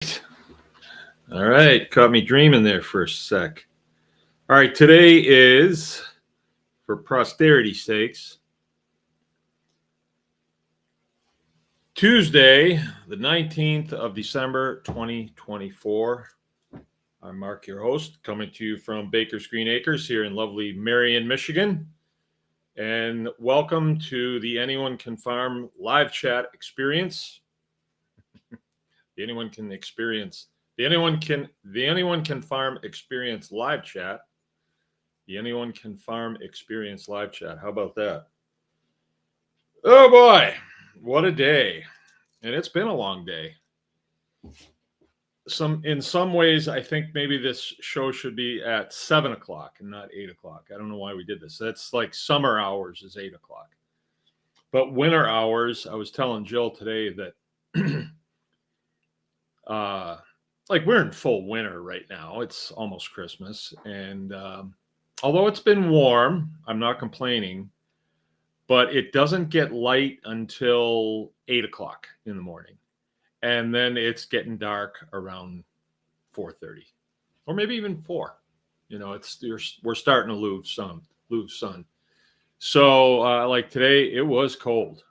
All right, caught me dreaming there for a sec. All right, today is, for posterity's sakes, Tuesday, the 19th of December, 2024. I'm Mark, your host, coming to you from Baker's Green Acres here in lovely Marion, Michigan. And welcome to the Anyone Can Farm live chat experience. The Anyone Can Experience, the Anyone Can Farm Experience live chat. The Anyone Can Farm Experience live chat. How about that? Oh boy, what a day. And it's been a long day. In some ways, I think maybe this show should be at 7 o'clock and not 8 o'clock. I don't know why we did this. That's like summer hours is 8 o'clock. But winter hours, I was telling Jill today that like we're in full winter right now. It's almost Christmas. And although it's been warm, I'm not complaining. But it doesn't get light until 8 o'clock in the morning. And then it's getting dark around 4:30 or maybe even 4. You know, we're starting to lose sun. So like today, it was cold.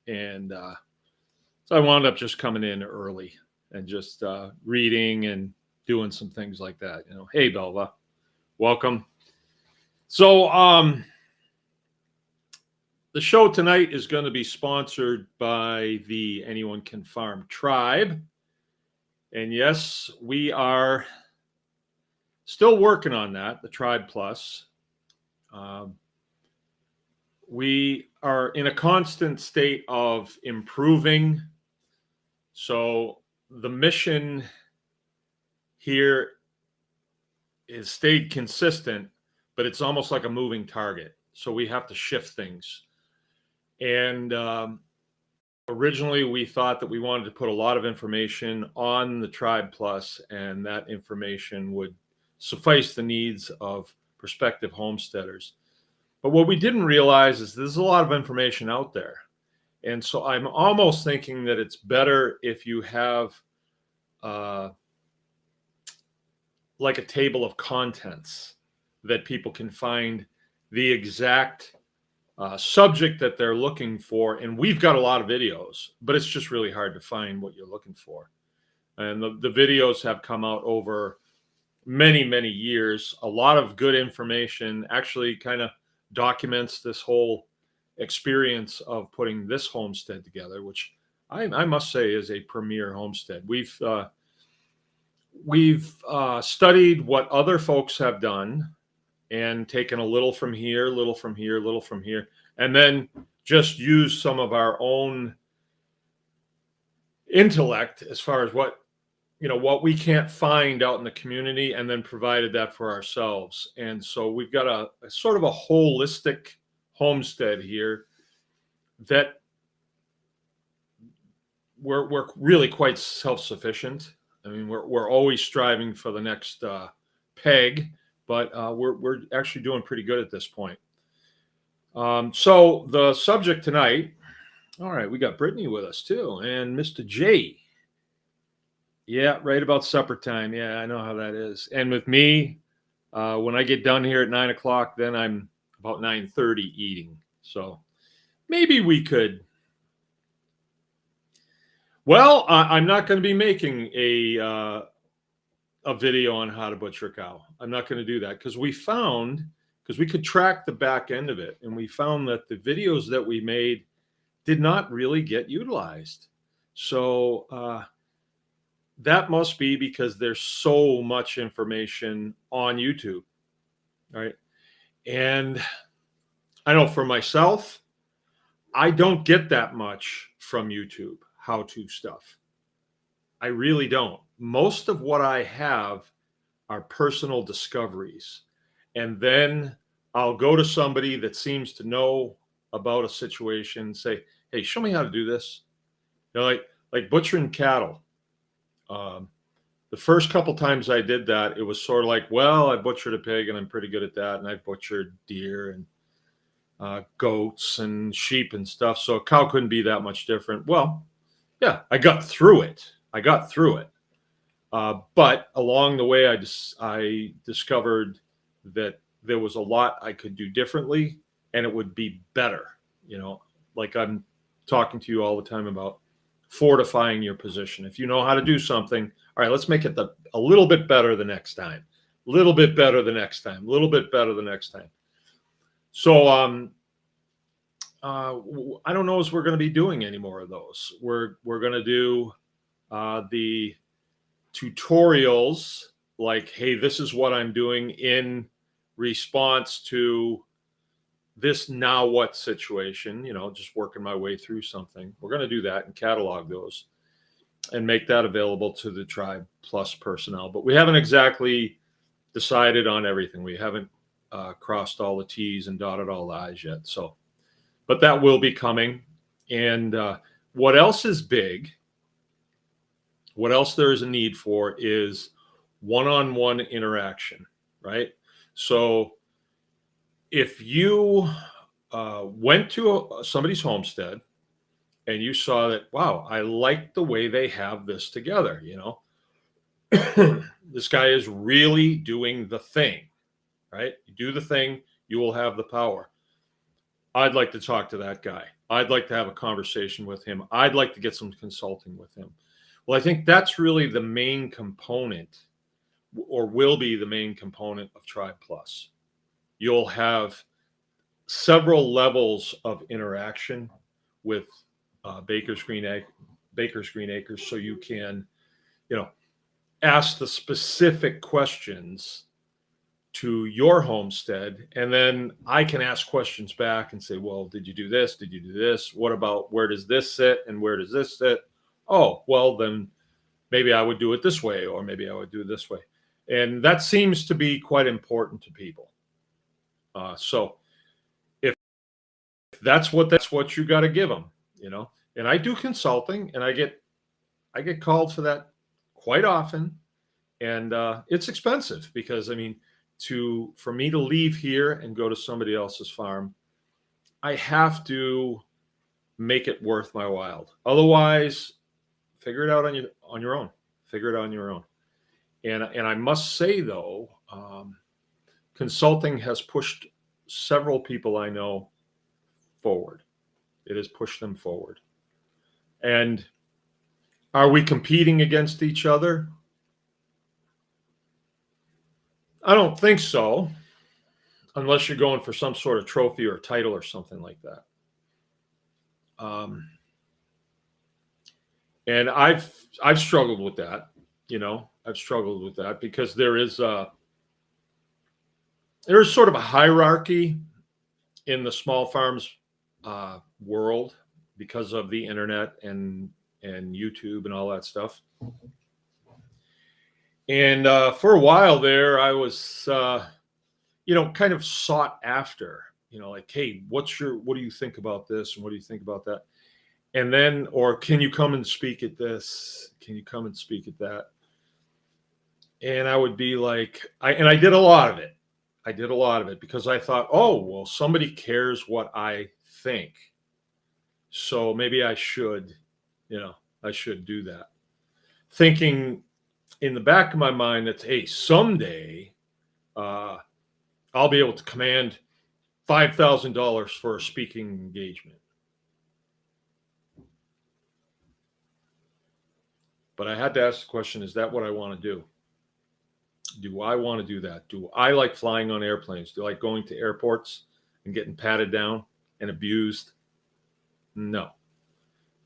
And so I wound up just coming in early and just reading and doing some things like that. You know, hey, Belva, welcome. So, the show tonight is going to be sponsored by the Anyone Can Farm tribe. And yes, we are still working on that, the Tribe Plus. We are in a constant state of improving. So the mission here has stayed consistent, but it's almost like a moving target. So we have to shift things. And originally, we thought that we wanted to put a lot of information on the Tribe Plus, and that information would suffice the needs of prospective homesteaders. But what we didn't realize is there's a lot of information out there. And so I'm almost thinking that it's better if you have like a table of contents that people can find the exact subject that they're looking for. And we've got a lot of videos, but it's just really hard to find what you're looking for. And the videos have come out over many, many years. A lot of good information actually kind of documents this whole experience of putting this homestead together, which I must say is a premier homestead. We've studied what other folks have done and taken a little from here, a little from here, a little from here, and then just use some of our own intellect as far as what we can't find out in the community, and then provided that for ourselves. And so we've got a sort of a holistic homestead here that we're really quite self-sufficient. I mean, we're always striving for the next peg, but we're actually doing pretty good at this point. So the subject tonight, all right, we got Brittany with us too, and Mr. J. Yeah, right about supper time. Yeah, I know how that is. And with me, when I get done here at 9 o'clock, then I'm about 9:30 eating. So maybe we could. Well, I'm not going to be making a video on how to butcher a cow. I'm not going to do that because we could track the back end of it, and we found that the videos that we made did not really get utilized. So that must be because there's so much information on YouTube, right? And I know for myself, I don't get that much from YouTube how-to stuff. I really don't. Most of what I have are personal discoveries. And then I'll go to somebody that seems to know about a situation and say, hey, show me how to do this. You know, like butchering cattle. The first couple times I did that, it was sort of like, well, I butchered a pig and I'm pretty good at that. And I've butchered deer and goats and sheep and stuff. So a cow couldn't be that much different. Well, yeah, I got through it. But along the way, I discovered that there was a lot I could do differently, and it would be better. You know, like I'm talking to you all the time about fortifying your position. If you know how to do something, all right, let's make it a little bit better the next time. A little bit better the next time. A little bit better the next time. So I don't know if we're going to be doing any more of those. We're going to do the tutorials, like, hey, this is what I'm doing in response to this now what situation, you know, just working my way through something. We're going to do that and catalog those and make that available to the Tribe Plus personnel. But we haven't exactly decided on everything. We haven't crossed all the T's and dotted all the I's yet. So, but that will be coming. And what else is big? What else there is a need for is one-on-one interaction, right? So if you went to somebody's homestead and you saw that, wow, I like the way they have this together, you know, this guy is really doing the thing, right? You do the thing, you will have the power. I'd like to talk to that guy. I'd like to have a conversation with him. I'd like to get some consulting with him. Well, I think that's really the main component, or will be the main component of Tribe Plus. You'll have several levels of interaction with Baker's Green Acres, so you can, you know, ask the specific questions to your homestead, and then I can ask questions back and say, well, did you do this? Did you do this? What about, where does this sit and where does this sit? Oh, well, then maybe I would do it this way, or maybe I would do it this way. And that seems to be quite important to people. So if that's what you got to give them, you know. And I do consulting, and I get called for that quite often, and it's expensive because, I mean, for me to leave here and go to somebody else's farm, I have to make it worth my while. Otherwise, figure it out on your own. Figure it out on your own. And I must say, though, consulting has pushed several people I know forward. It has pushed them forward. And are we competing against each other? I don't think so, unless you're going for some sort of trophy or title or something like that. And I've struggled with that, you know. I've struggled with that because there is sort of a hierarchy in the small farms world because of the internet and YouTube and all that stuff. And for a while there, I was, you know, kind of sought after, you know, like, hey, what do you think about this? And what do you think about that? And then, or can you come and speak at this? Can you come and speak at that? And I would be like, I did a lot of it. I did a lot of it because I thought, oh, well, somebody cares what I think. So maybe I should, you know, I should do that. Thinking in the back of my mind that, hey, someday I'll be able to command $5,000 for a speaking engagement. But I had to ask the question, is that what I want to do? Do I want to do that? Do I like flying on airplanes? Do I like going to airports and getting patted down and abused? No.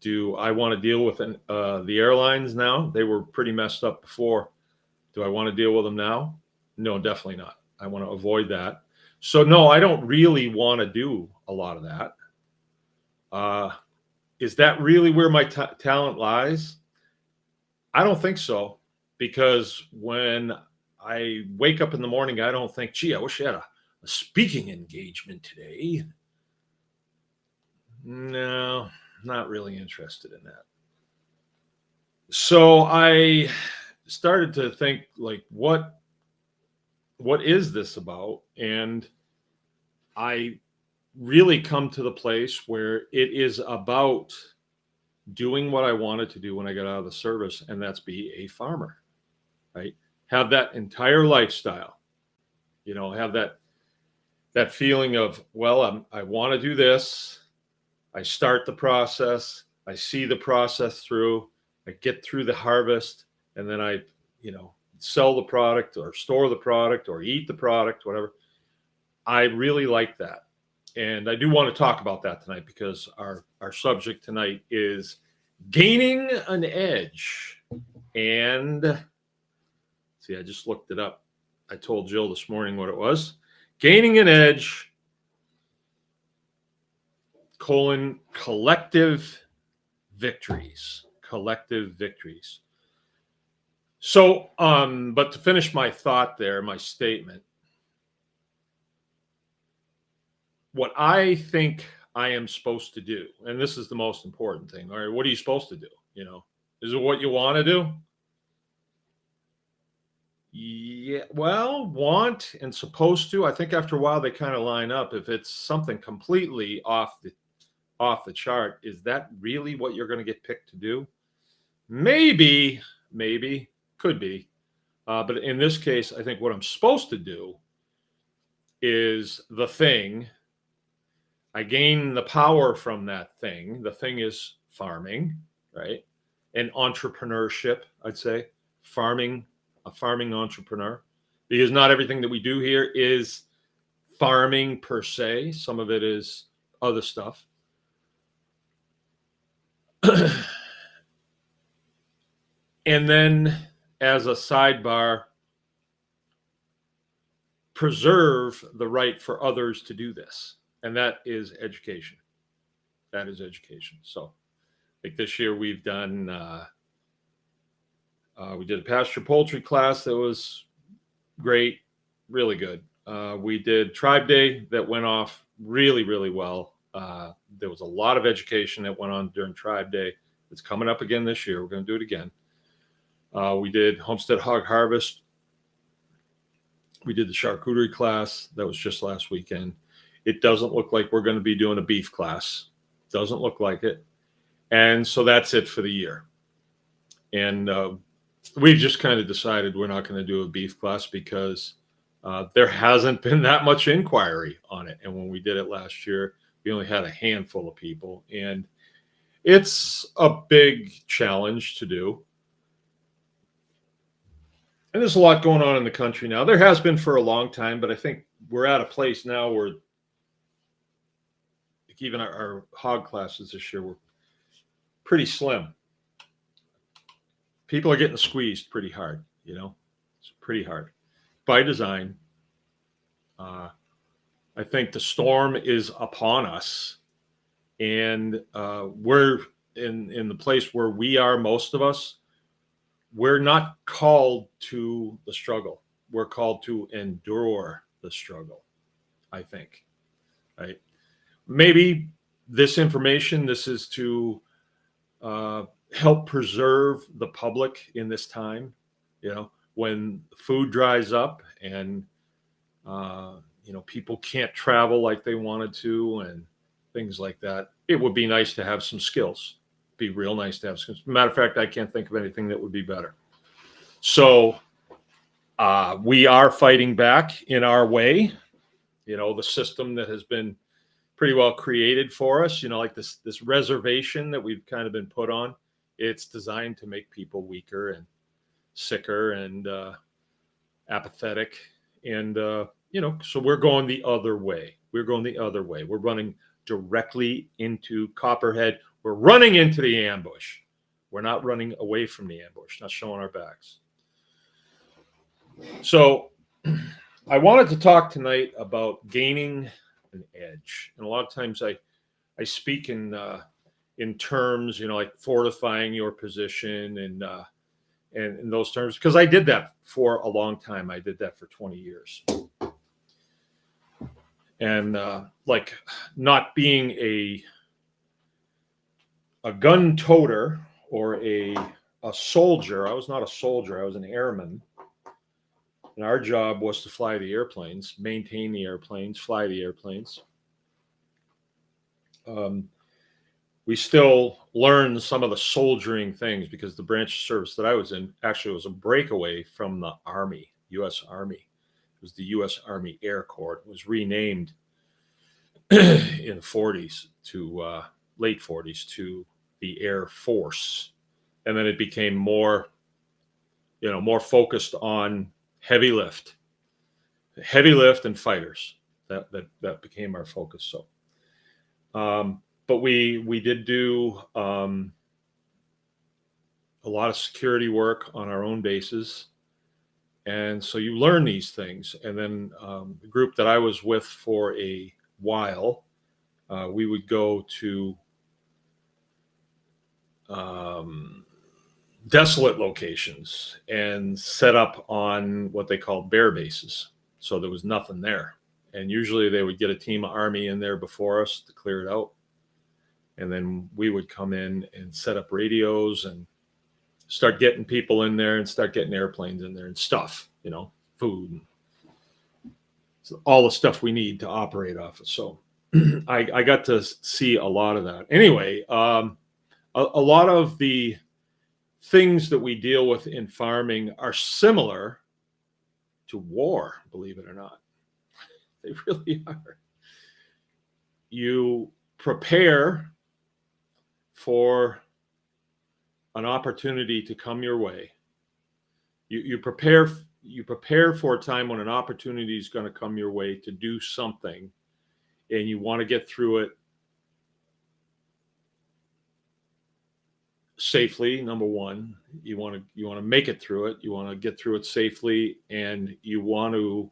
Do I want to deal with the airlines now? They were pretty messed up before. Do I want to deal with them now? No, definitely not. I want to avoid that. So no, I don't really want to do a lot of that. Is that really where my talent lies? I don't think so, because when I wake up in the morning, I don't think, gee, I wish I had a speaking engagement today. No, not really interested in that. So I started to think, like, what is this about? And I really come to the place where it is about doing what I wanted to do when I got out of the service, and that's be a farmer. right? Have that entire lifestyle, have that feeling of, well, I want to do this. I start the process. I see the process through. I get through the harvest, and then I, sell the product or store the product or eat the product, whatever. I really like that. And I do want to talk about that tonight because our subject tonight is gaining an edge. And see, I just looked it up. I told Jill this morning what it was. Gaining an edge, collective victories. Collective victories. So, but to finish my thought there, my statement, what I think I am supposed to do, and this is the most important thing. All right, what are you supposed to do? Is it what you want to do? Yeah, well, want and supposed to. I think after a while they kind of line up. If it's something completely off the chart, is that really what you're going to get picked to do? Maybe, could be. But in this case, I think what I'm supposed to do is the thing. I gain the power from that thing. The thing is farming, right? And entrepreneurship, I'd say. A farming entrepreneur. Because not everything that we do here is farming per se. Some of it is other stuff. And then, as a sidebar, preserve the right for others to do this. And that is education. That is education. So, like this year, we've done, we did a pasture poultry class that was great, really good. We did Tribe Day that went off really, really well. There was a lot of education that went on during Tribe Day. It's coming up again this year. We're going to do it again. We did Homestead Hog Harvest. We did the charcuterie class. That was just last weekend. It doesn't look like we're going to be doing a beef class. Doesn't look like it. And so that's it for the year. And we've just kind of decided we're not going to do a beef class because there hasn't been that much inquiry on it. And when we did it last year, we only had a handful of people. And it's a big challenge to do. And there's a lot going on in the country now. There has been for a long time, but I think we're at a place now where even our hog classes this year were pretty slim. People are getting squeezed pretty hard, It's pretty hard by design. I think the storm is upon us, and we're in the place where we are, most of us, we're not called to the struggle. We're called to endure the struggle, I think, right? Maybe this information, this is to help preserve the public in this time, when food dries up and, people can't travel like they wanted to and things like that. It would be nice to have some skills. Be real nice to have skills. Matter of fact, I can't think of anything that would be better. So we are fighting back in our way, the system that has been pretty well created for us, like this reservation that we've kind of been put on. It's designed to make people weaker and sicker and apathetic. And, so we're going the other way. We're running directly into Copperhead. We're running into the ambush. We're not running away from the ambush, not showing our backs. So I wanted to talk tonight about gaining an edge. And a lot of times I speak in terms, like fortifying your position and in those terms, because I did that for a long time. I did that for 20 years. And like not being a gun toter or a soldier. I was not a soldier. I was an airman. And our job was to fly the airplanes, maintain the airplanes, fly the airplanes. we still learned some of the soldiering things, because the branch of service that I was in actually was a breakaway from the Army, U.S. Army. It was the U.S. Army Air Corps. It was renamed in the 40s to late 40s to the Air Force, and then it became more, more focused on heavy lift and fighters. That became our focus. So, but we did do a lot of security work on our own bases, and so you learn these things. And then the group that I was with for a while, we would go to desolate locations and set up on what they called bear bases. So there was nothing there. And usually they would get a team of Army in there before us to clear it out. And then we would come in and set up radios and start getting people in there and start getting airplanes in there and stuff, food, and all the stuff we need to operate off of. So I got to see a lot of that. Anyway, a lot of the things that we deal with in farming are similar to war, believe it or not. They really are. You prepare for an opportunity to come your way. You prepare for a time when an opportunity is going to come your way to do something, and you want to get through it safely. Number one, you want to make it through it. You want to get through it safely, and you want to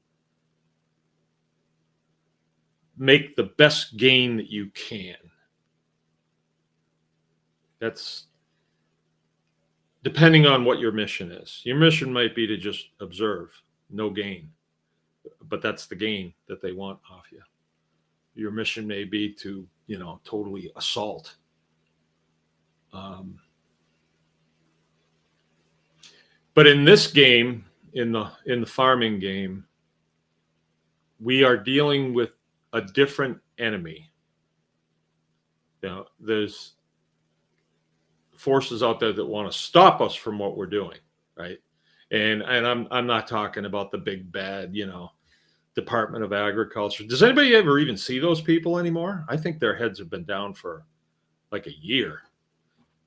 make the best gain that you can. That's depending on what your mission is. Your mission might be to just observe, no gain, but that's the gain that they want off you. Your mission may be to, totally assault. But in this game, in the farming game, we are dealing with a different enemy. There's forces out there that want to stop us from what we're doing, right? And I'm not talking about the big bad, Department of Agriculture. Does anybody ever even see those people anymore? I think their heads have been down for like a year.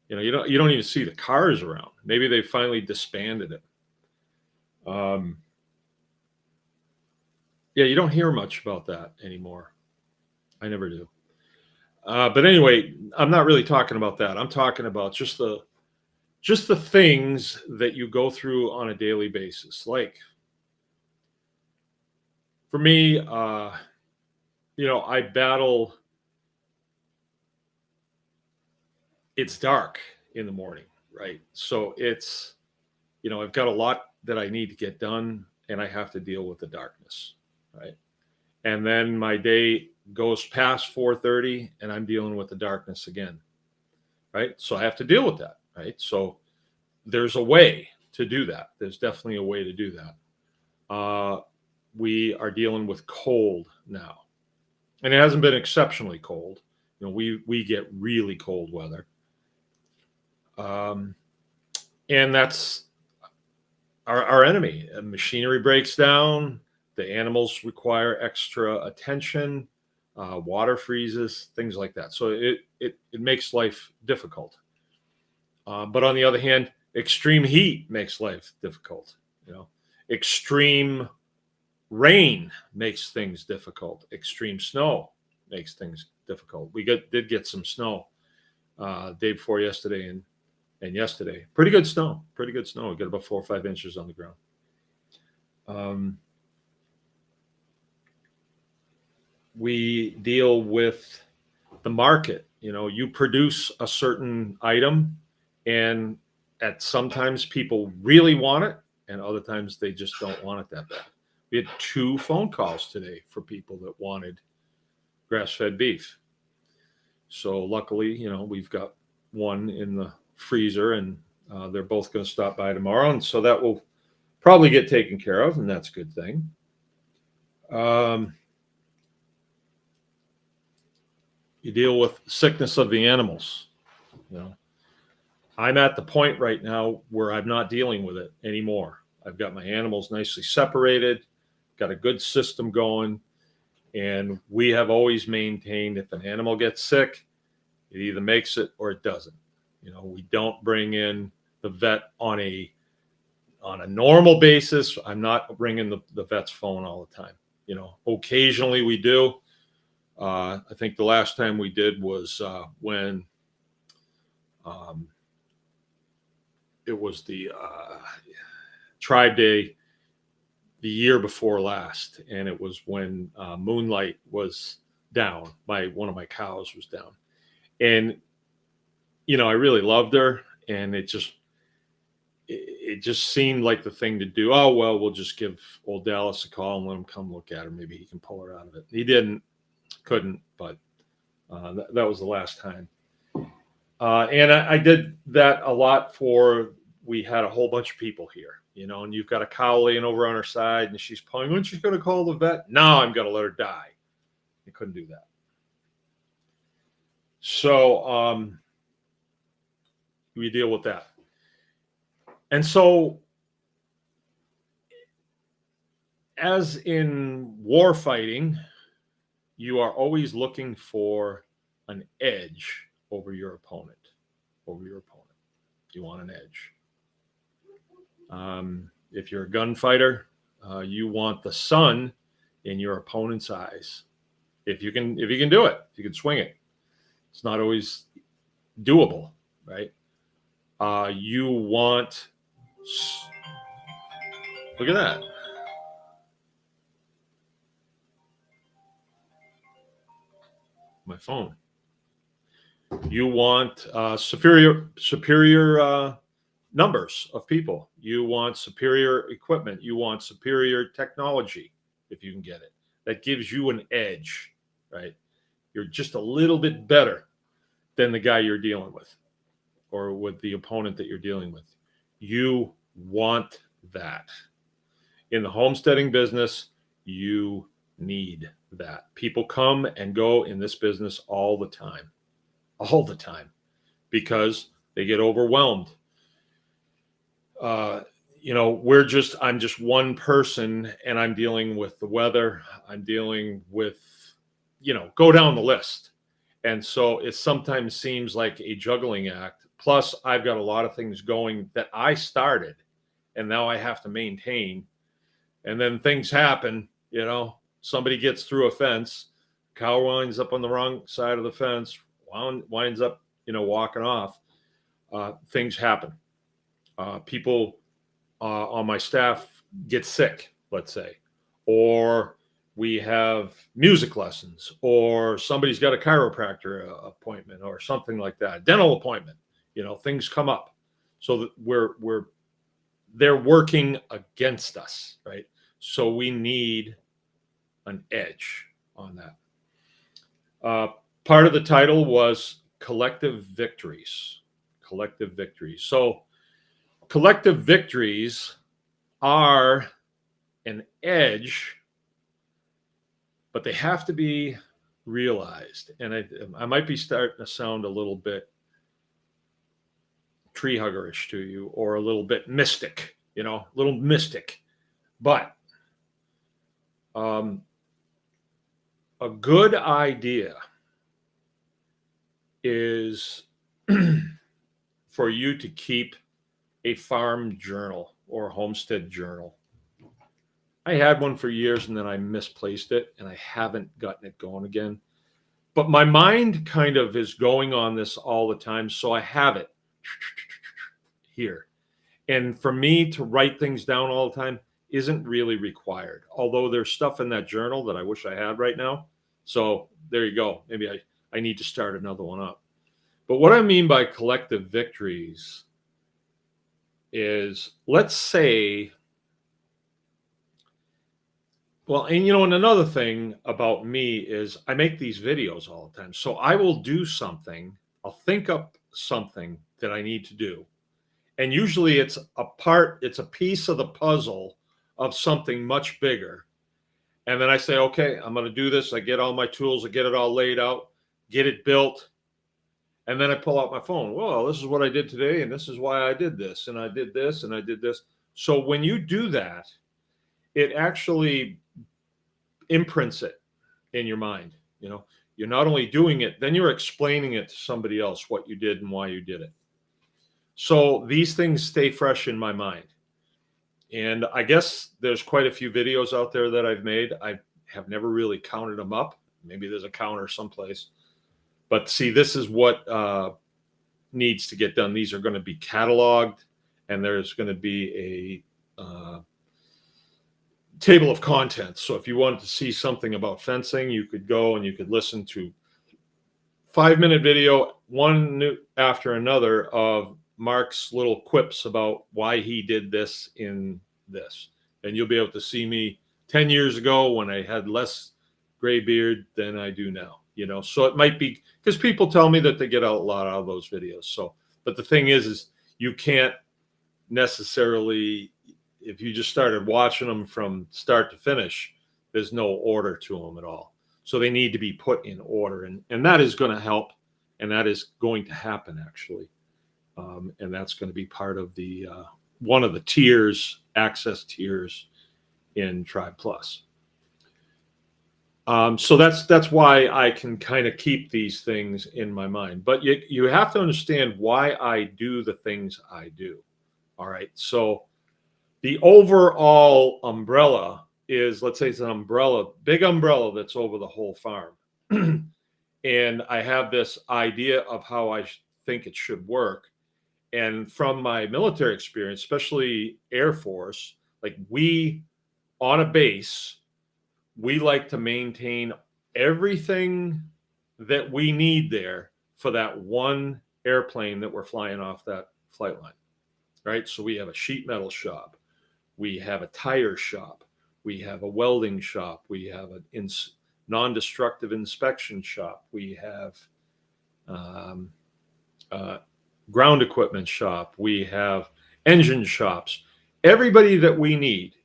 You don't even see the cars around. Maybe they finally disbanded it. Yeah, you don't hear much about that anymore. I never do. But anyway, I'm not really talking about that. I'm talking about just the things that you go through on a daily basis. Like for me, I battle. It's dark in the morning, right? So it's, I've got a lot that I need to get done, and I have to deal with the darkness, right? And then my day goes past 4:30, and I'm dealing with the darkness again, right? So I have to deal with that, right? So there's a way to do that. There's definitely a way to do that. We are dealing with cold now, and it hasn't been exceptionally cold. We get really cold weather, and that's our enemy. Machinery breaks down. The animals require extra attention. Water freezes, things like that. So it makes life difficult. But on the other hand, extreme heat makes life difficult. Extreme rain makes things difficult. Extreme snow makes things difficult. We did get some snow day before yesterday and yesterday. Pretty good snow. We got about 4 or 5 inches on the ground. We deal with the market. You produce a certain item, and sometimes people really want it, and other times they just don't want it that bad. We had 2 phone calls today for people that wanted grass-fed beef. So luckily, we've got one in the freezer, and they're both going to stop by tomorrow, and so that will probably get taken care of, and that's a good thing. You deal with sickness of the animals. You know, I'm at the point right now where I'm not dealing with it anymore. I've got my animals nicely separated, got a good system going, and we have always maintained if an animal gets sick, it either makes it or it doesn't. You know, we don't bring in the vet on a normal basis. I'm not ringing the vet's phone all the time. You know, occasionally we do. I think the last time we did was when it was the Tribe Day the year before last, and it was when Moonlight was down. One of my cows was down, and you know I really loved her, and it just seemed like the thing to do. Oh well, we'll just give old Dallas a call and let him come look at her. Maybe he can pull her out of it. He didn't, couldn't, but that was the last time. And I did that a lot for. We had a whole bunch of people here, you know, and you've got a cow laying over on her side, and she's pulling. Aren't you going to call the vet? No, I'm going to let her die. You couldn't do that. So we deal with that. And so, as in war fighting, you are always looking for an edge over your opponent. You want an edge. If you're a gunfighter, you want the sun in your opponent's eyes. If you can do it, if you can swing it. It's not always doable, right? You want. Look at that. My phone. You want superior numbers of people. You want superior equipment. You want superior technology if you can get it. That gives you an edge, right? You're just a little bit better than the guy you're dealing with or with the opponent that you're dealing with. You want that. In the homesteading business, you need that. People come and go in this business all the time, because they get overwhelmed. You know, I'm just one person, and I'm dealing with the weather. I'm dealing with, you know, go down the list. And so it sometimes seems like a juggling act. Plus, I've got a lot of things going that I started, and now I have to maintain. And then things happen, you know, somebody gets through a fence, cow winds up on the wrong side of the fence, winds up, you know, walking off. Things happen. People on my staff get sick, let's say, or we have music lessons, or somebody's got a chiropractor appointment or something like that, dental appointment, you know, things come up. So that they're working against us, right? So we need an edge on that. Part of the title was Collective Victories. Collective Victories. So collective victories are an edge, but they have to be realized. And I might be starting to sound a little bit tree huggerish to you, or a little bit mystic, you know, a little mystic. But a good idea is for you to keep a farm journal or a homestead journal. I had one for years and then I misplaced it and I haven't gotten it going again. But my mind kind of is going on this all the time. So I have it here. And for me to write things down all the time isn't really required. Although there's stuff in that journal that I wish I had right now. So there you go. Maybe I need to start another one up. But what I mean by collective victories is, let's say, well, and you know, and another thing about me is I make these videos all the time. So I will do something, I'll think up something that I need to do. And usually it's a piece of the puzzle of something much bigger. And then I say, okay, I'm going to do this. I get all my tools, I get it all laid out, get it built. And then I pull out my phone. Well, this is what I did today, and this is why I did this, and I did this, and I did this. So when you do that, it actually imprints it in your mind. You know, you're not only doing it, then you're explaining it to somebody else what you did and why you did it. So these things stay fresh in my mind. And I guess there's quite a few videos out there that I've made. I have never really counted them up. Maybe there's a counter someplace. But see, this is what needs to get done. These are going to be cataloged, and there's going to be a table of contents. So if you wanted to see something about fencing, you could go and you could listen to 5-minute video, one after another, of Mark's little quips about why he did this in this. And you'll be able to see me 10 years ago when I had less gray beard than I do now. You know, so it might be because people tell me that they get a lot out of those videos. So, but the thing is you can't necessarily, if you just started watching them from start to finish, there's no order to them at all. So they need to be put in order, and that is going to help, and that is going to happen actually, and that's going to be part of the one of the tiers, access tiers in Tribe Plus. So that's why I can kind of keep these things in my mind. But you have to understand why I do the things I do. All right. So the overall umbrella is, let's say it's an umbrella, big umbrella that's over the whole farm. And I have this idea of how I think it should work. And from my military experience, especially Air Force, like we on a base, we like to maintain everything that we need there for that one airplane that we're flying off that flight line, right? So we have a sheet metal shop. We have a tire shop. We have a welding shop. We have a non-destructive inspection shop. We have ground equipment shop. We have engine shops. Everybody that we need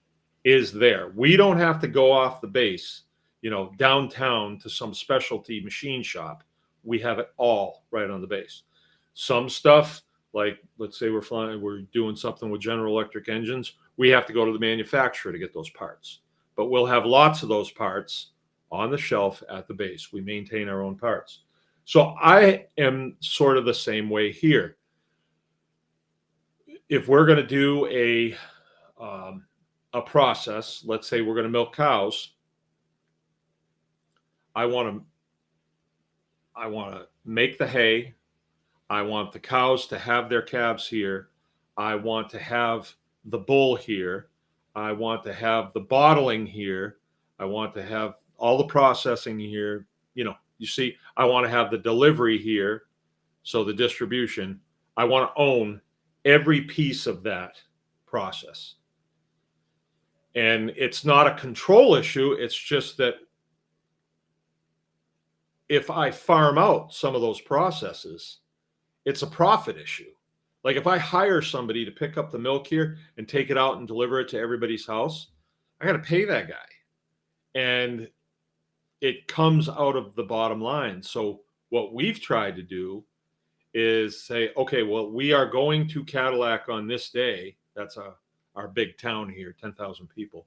is there. We don't have to go off the base, you know, downtown to some specialty machine shop. We have it all right on the base. Some stuff, like let's say we're doing something with General Electric engines, we have to go to the manufacturer to get those parts. But we'll have lots of those parts on the shelf at the base. We maintain our own parts. So I am sort of the same way here. If we're going to do a process, let's say we're going to milk cows, I want to make the hay. I want the cows to have their calves here. I want to have the bull here. I want to have the bottling here. I want to have all the processing here. You know, you see, I want to have the delivery here. So the distribution, I want to own every piece of that process. And it's not a control issue. It's just that if I farm out some of those processes, it's a profit issue. Like if I hire somebody to pick up the milk here and take it out and deliver it to everybody's house, I got to pay that guy. And it comes out of the bottom line. So what we've tried to do is say, okay, well, we are going to Cadillac on this day. That's our big town here, 10,000 people.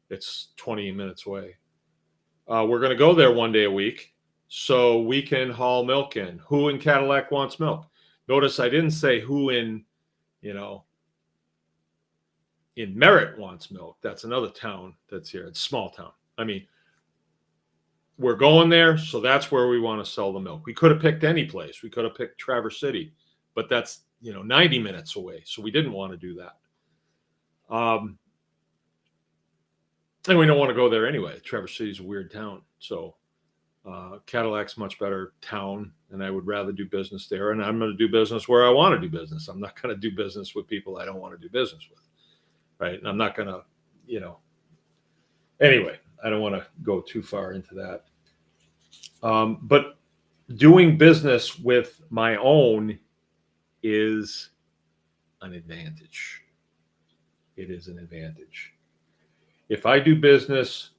It's 20 minutes away. We're going to go there one day a week so we can haul milk in. Who in Cadillac wants milk? Notice I didn't say who in Merritt wants milk. That's another town that's here. It's a small town. I mean, we're going there, so that's where we want to sell the milk. We could have picked any place. We could have picked Traverse City, but that's 90 minutes away, so we didn't want to do that. And we don't want to go there anyway. Traverse City is a weird town, so Cadillac's a much better town, and I would rather do business there. And I'm going to do business where I want to do business. I'm not going to do business with people I don't want to do business with, right? And I'm not going to, Anyway, I don't want to go too far into that. But doing business with my own is an advantage. It is an advantage. If I do business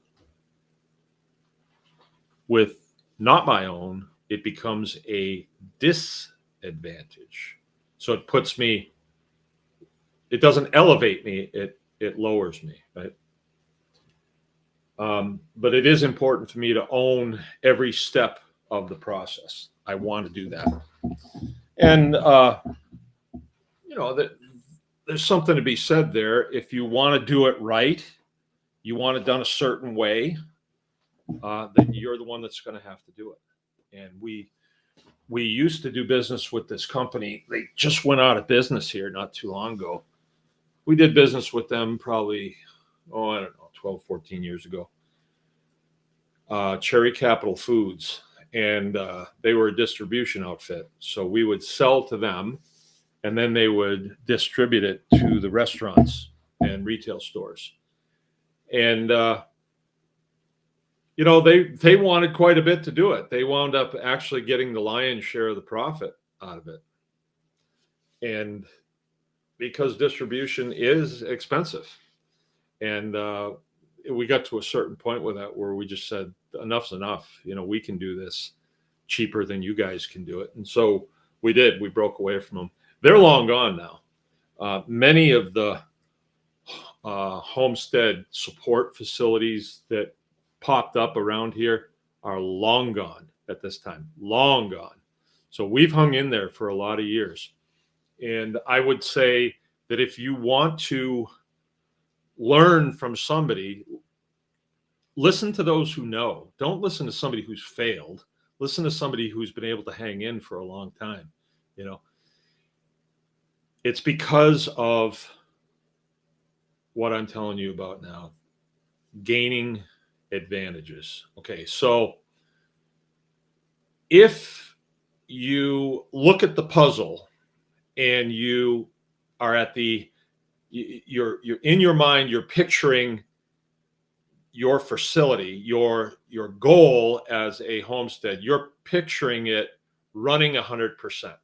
with not my own, it becomes a disadvantage. So it puts me, it doesn't elevate me, it lowers me, right? But it is important for me to own every step of the process. I want to do that. And, that there's something to be said there. If you want to do it right, you want it done a certain way, then you're the one that's going to have to do it. And we used to do business with this company. They just went out of business here not too long ago. We did business with them probably, I don't know, 12, 14 years ago. Cherry Capital Foods. And they were a distribution outfit. So we would sell to them, and then they would distribute it to the restaurants and retail stores. And, they wanted quite a bit to do it. They wound up actually getting the lion's share of the profit out of it. And because distribution is expensive. And we got to a certain point with that where we just said, enough's enough. We can do this cheaper than you guys can do it. And so we did. We broke away from them. They're long gone now. Many of the homestead support facilities that popped up around here are long gone at this time. Long gone. So we've hung in there for a lot of years. And I would say that if you want to learn from somebody, listen to those who know. Don't listen to somebody who's failed. Listen to somebody who's been able to hang in for a long time. It's because of what I'm telling you about now, gaining advantages. Okay, so if you look at the puzzle and you are at you're in your mind, you're picturing your facility, your goal as a homestead, you're picturing it running 100%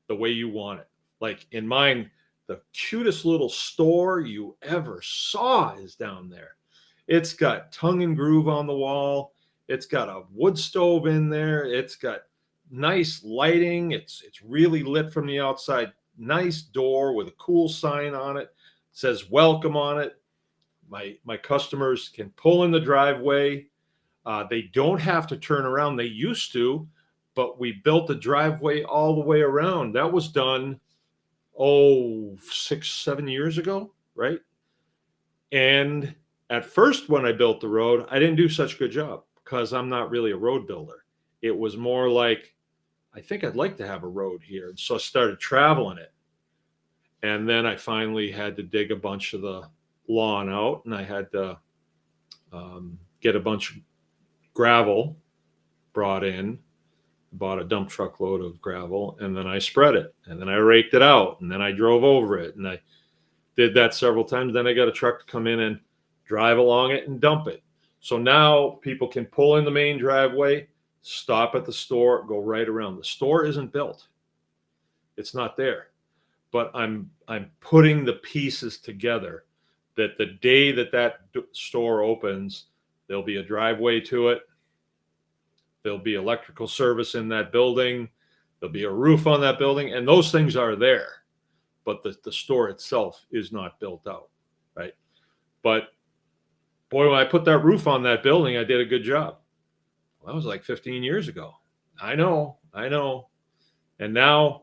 the way you want it. Like in mine, the cutest little store you ever saw is down there. It's got tongue and groove on the wall. It's got a wood stove in there. It's got nice lighting. It's really lit from the outside. Nice door with a cool sign on it. It says welcome on it. My customers can pull in the driveway. They don't have to turn around. They used to, but we built the driveway all the way around. That was done, 6, 7 years ago, right? And at first, when I built the road, I didn't do such a good job because I'm not really a road builder. It was more like, I think I'd like to have a road here. And so I started traveling it. And then I finally had to dig a bunch of the lawn out, and I had to get a bunch of gravel brought in, bought a dump truck load of gravel, and then I spread it, and then I raked it out, and then I drove over it, and I did that several times. Then I got a truck to come in and drive along it and dump it. So now people can pull in the main driveway, stop at the store, go right around. The store isn't built. It's not there. But I'm putting the pieces together that the day that store opens, there'll be a driveway to it. There'll be electrical service in that building. There'll be a roof on that building. And those things are there. But the store itself is not built out, right? But boy, when I put that roof on that building, I did a good job. Well, that was like 15 years ago. I know. And now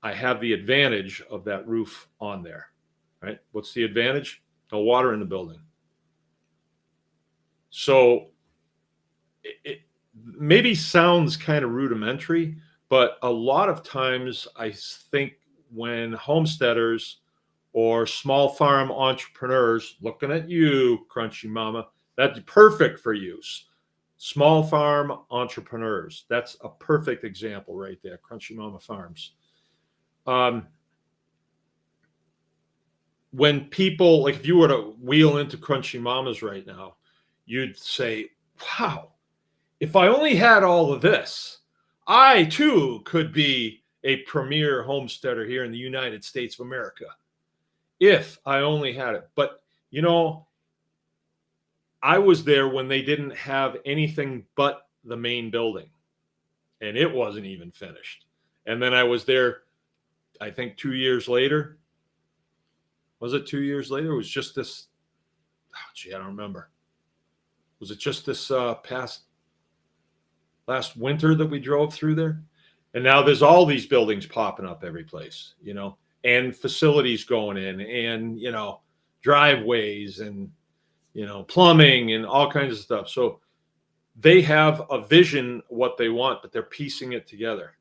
I have the advantage of that roof on there, right? What's the advantage? No water in the building. So it maybe sounds kind of rudimentary, but a lot of times I think when homesteaders or small farm entrepreneurs, looking at you, Crunchy Mama, that's perfect for you. Small farm entrepreneurs, that's a perfect example right there, Crunchy Mama Farms. When people, like if you were to wheel into Crunchy Mamas right now, you'd say, wow, if I only had all of this, I too could be a premier homesteader here in the United States of America. If I only had it. But, I was there when they didn't have anything but the main building. and it wasn't even finished. And then I was there, I think 2 years later. Was it 2 years later? It was just this. Oh, gee, I don't remember. Was it just this last winter that we drove through there? And now there's all these buildings popping up every place, and facilities going in, and driveways, and plumbing, and all kinds of stuff. So they have a vision what they want, but they're piecing it together,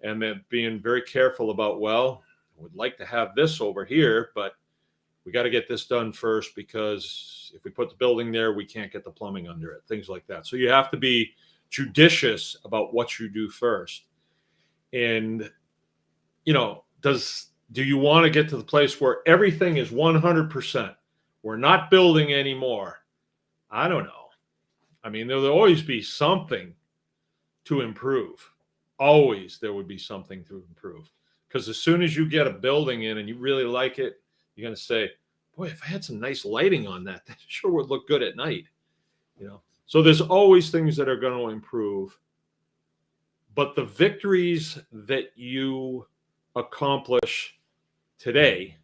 and they're being very careful about, well, I would like to have this over here, but we got to get this done first, because if we put the building there, we can't get the plumbing under it, things like that. So you have to be judicious about what you do first. And, do you want to get to the place where everything is 100%? We're not building anymore. I don't know. I mean, there'll always be something to improve. Always there would be something to improve. Because as soon as you get a building in and you really like it, you're going to say, boy, if I had some nice lighting on that sure would look good at night. So there's always things that are going to improve. But the victories that you accomplish today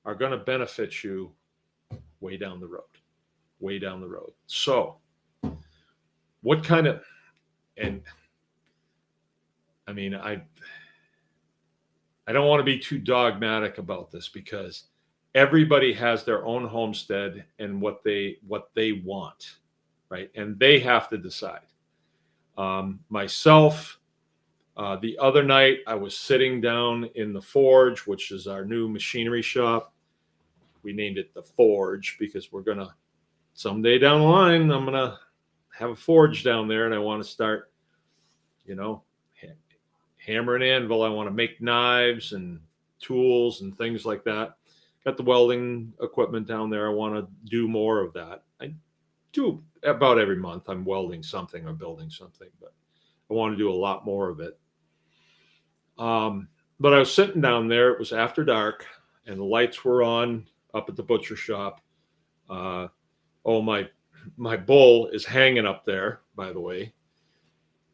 are going to benefit you way down the road. So what kind of, and I mean, I don't want to be too dogmatic about this, because everybody has their own homestead and what they want, right? And they have to decide. Myself, the other night, I was sitting down in the Forge, which is our new machinery shop. We named it the Forge because we're going to, someday down the line, I'm going to have a forge down there, and I want to start, hammer and anvil. I want to make knives and tools and things like that. Got the welding equipment down there. I want to do more of that. I do about every month. I'm welding something or building something, but I want to do a lot more of it. But I was sitting down there. It was after dark, and the lights were on up at the butcher shop. My bull is hanging up there, by the way.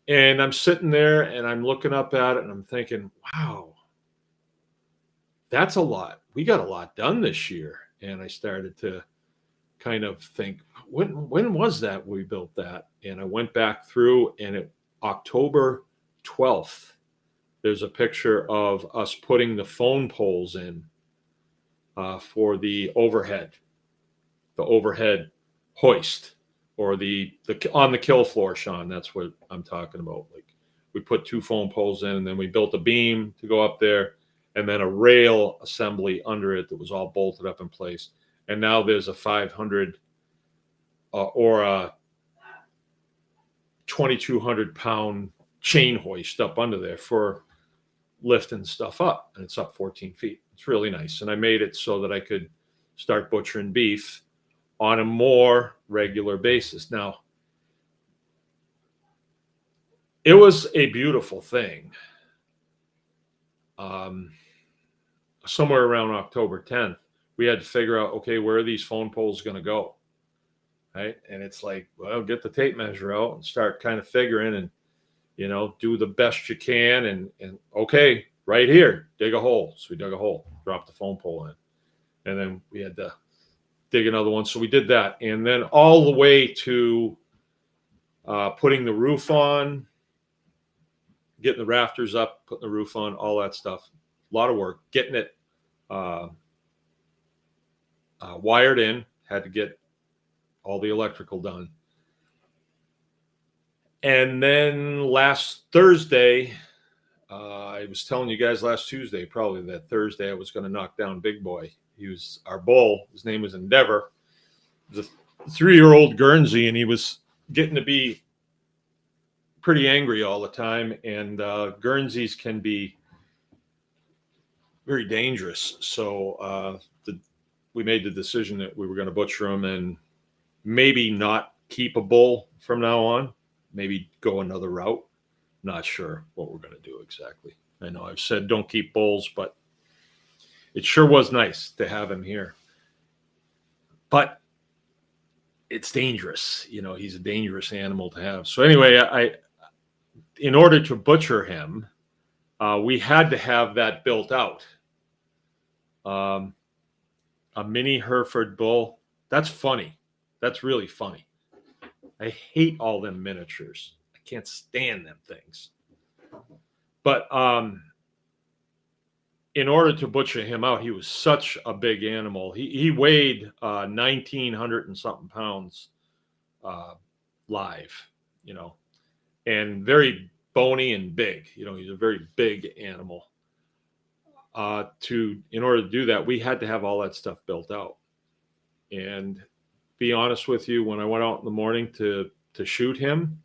And I'm sitting there and I'm looking up at it and I'm thinking, wow, that's a lot. We got a lot done this year. And I started to kind of think, when was that we built that? And I went back through, and October 12th, there's a picture of us putting the phone poles in for the overhead hoist, or the on the kill floor, Sean. That's what I'm talking about. Like, we put 2 phone poles in, and then we built a beam to go up there, and then a rail assembly under it that was all bolted up in place. And now there's a 500 or a 2,200 pound chain hoist up under there for lifting stuff up, and it's up 14 feet. It's really nice. And I made it so that I could start butchering beef on a more regular basis. Now, it was a beautiful thing. Somewhere around October 10th, we had to figure out, okay, where are these phone poles going to go? Right. And it's like, well, get the tape measure out and start kind of figuring, and, do the best you can. And okay, right here, dig a hole. So we dug a hole, dropped the phone pole in, and then we had to dig another one. So we did that. And then all the way to putting the roof on, getting the rafters up, putting the roof on, all that stuff. A lot of work, getting it wired in, had to get all the electrical done. And then last Thursday, I was telling you guys last Tuesday, probably that Thursday, I was going to knock down Big Boy. He was our bull. His name was Endeavor. He was a 3-year-old Guernsey, and he was getting to be pretty angry all the time. And Guernseys can be very dangerous. So we made the decision that we were going to butcher him and maybe not keep a bull from now on, maybe go another route. Not sure what we're going to do exactly. I know I've said don't keep bulls, but it sure was nice to have him here. But it's dangerous. He's a dangerous animal to have. So anyway, in order to butcher him, we had to have that built out. Um, a mini Hereford bull. That's funny. That's really funny. I hate all them miniatures. I can't stand them things. But in order to butcher him out, he was such a big animal. He weighed 1,900 and something pounds live, you know, and very bony and big. You know, he's a very big animal. In order to do that, we had to have all that stuff built out. And be honest with you, when I went out in the morning to shoot him,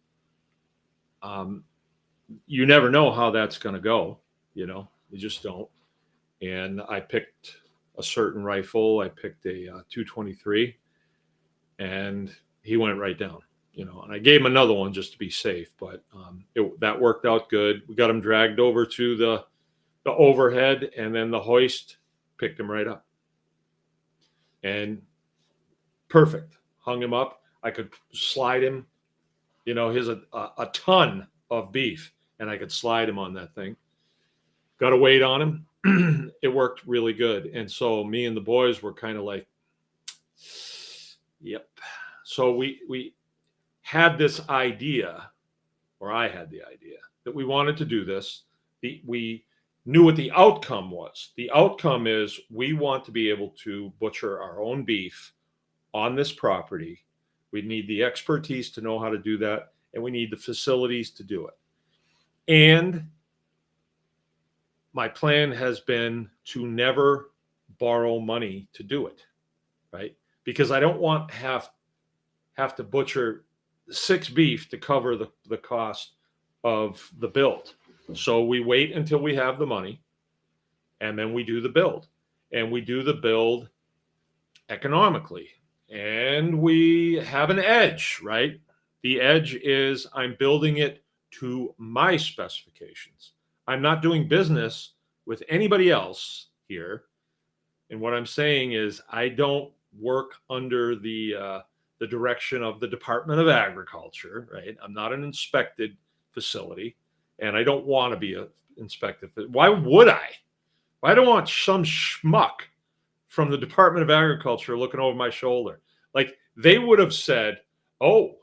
you never know how that's going to go. You know, you just don't. And I picked a certain rifle. I picked a 223, and he went right down. You know, and I gave him another one just to be safe, but that worked out good. We got him dragged over to the overhead, and then the hoist picked him right up. And perfect. Hung him up. I could slide him. You know, he's a ton of beef, and I could slide him on that thing. Got a weight on him. It worked really good. And so me and the boys were kind of like, yep. So we had this idea, or I had the idea, that we wanted to do this. We knew what the outcome was. The outcome is we want to be able to butcher our own beef on this property. We need the expertise to know how to do that, and we need the facilities to do it. And my plan has been to never borrow money to do it, right? Because I don't want have to butcher 6 beef to cover the cost of the build. So we wait until we have the money, and then we do the build. And we do the build economically. And we have an edge, right? The edge is I'm building it to my specifications. I'm not doing business with anybody else here. And what I'm saying is I don't work under the direction of the Department of Agriculture, right? I'm not an inspected facility, and I don't want to be an inspected. Why would I? I don't want some schmuck from the Department of Agriculture looking over my shoulder. Like they would have said, "Oh,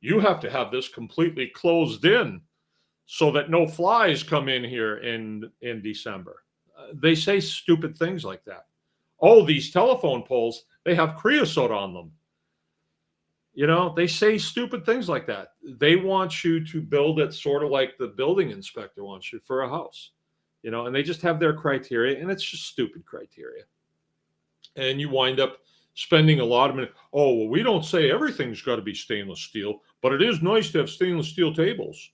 you have to have this completely closed in so that no flies come in here in December." They say stupid things like that. Oh, these telephone poles, they have creosote on them. You know, they say stupid things like that. They want you to build it sort of like the building inspector wants you for a house, you know, and they just have their criteria, and it's just stupid criteria. And you wind up spending a lot of money. Oh, well, we don't say everything's got to be stainless steel, but it is nice to have stainless steel tables.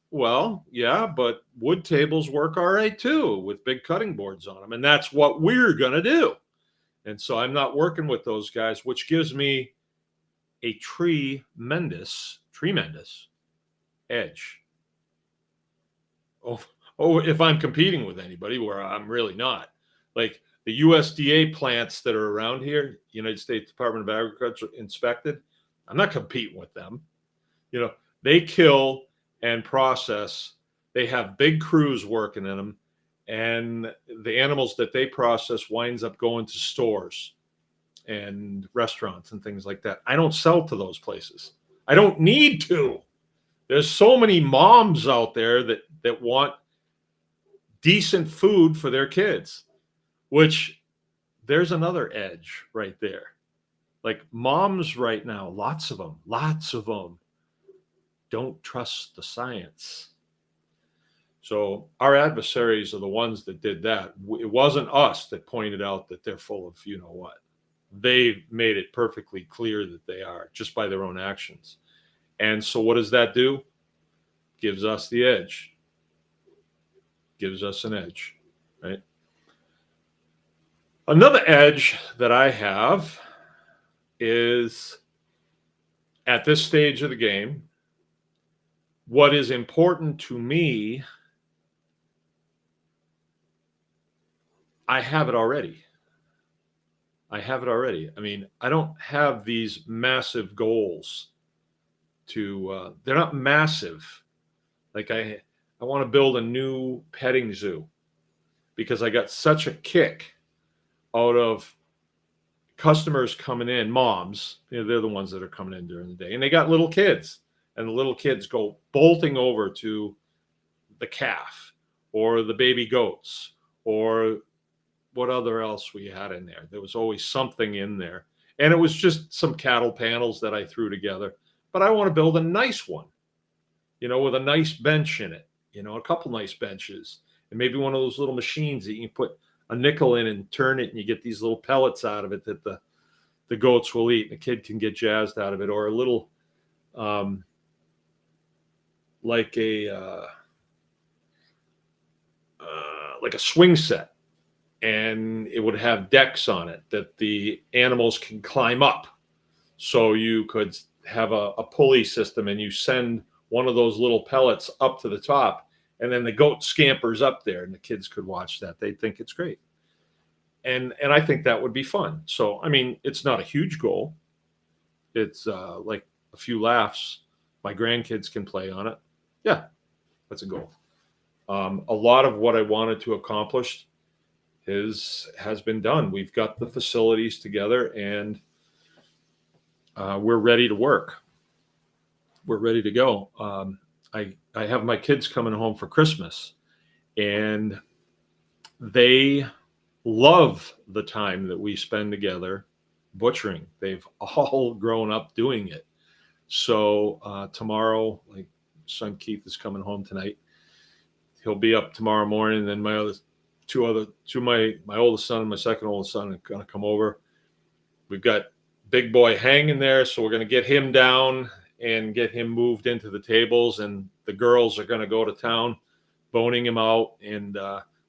Well, yeah, but wood tables work all right too with big cutting boards on them. And that's what we're going to do. And so I'm not working with those guys, which gives me a tremendous edge. Oh, if I'm competing with anybody, where I'm really not. Like the USDA plants that are around here, United States Department of Agriculture inspected, I'm not competing with them. You know, they kill and process. They have big crews working in them, and the animals that they process winds up going to stores and restaurants and things like that. I don't sell to those places. I don't need to. There's so many moms out there that want decent food for their kids, which there's another edge right there. Like moms right now, lots of them don't trust the science. So our adversaries are the ones that did that. It wasn't us that pointed out that they're full of you know what. They made it perfectly clear that they are just by their own actions. And so what does that do? Gives us the edge. Gives us an edge, right? Another edge that I have is at this stage of the game, what is important to me, I have it already. I mean, I don't have these massive goals they're not massive, Like I want to build a new petting zoo because I got such a kick out of customers coming in, moms, they're the ones that are coming in during the day, and they got little kids, and the little kids go bolting over to the calf or the baby goats or what other else we had in there. There was always something in there, and it was just some cattle panels that I threw together. But I want to build a nice one, with a nice bench in it, a couple nice benches, and maybe one of those little machines that you can put a nickel in and turn it, and you get these little pellets out of it that the goats will eat, and the kid can get jazzed out of it, or a little, like a swing set, and it would have decks on it that the animals can climb up. So you could have a pulley system, and you send one of those little pellets up to the top, and then the goat scampers up there, and the kids could watch that. They'd think it's great. And I think that would be fun. So, I mean, it's not a huge goal. It's like a few laughs. My grandkids can play on it. Yeah, that's a goal. A lot of what I wanted to accomplish has been done. We've got the facilities together, and we're ready to work. We're ready to go. I have my kids coming home for Christmas, and they love the time that we spend together butchering. They've all grown up doing it. So tomorrow, like son Keith is coming home tonight. He'll be up tomorrow morning. And then my oldest son and my second oldest son are going to come over. We've got big boy hanging there, so we're going to get him down and get him moved into the tables. And the girls are going to go to town, boning him out, and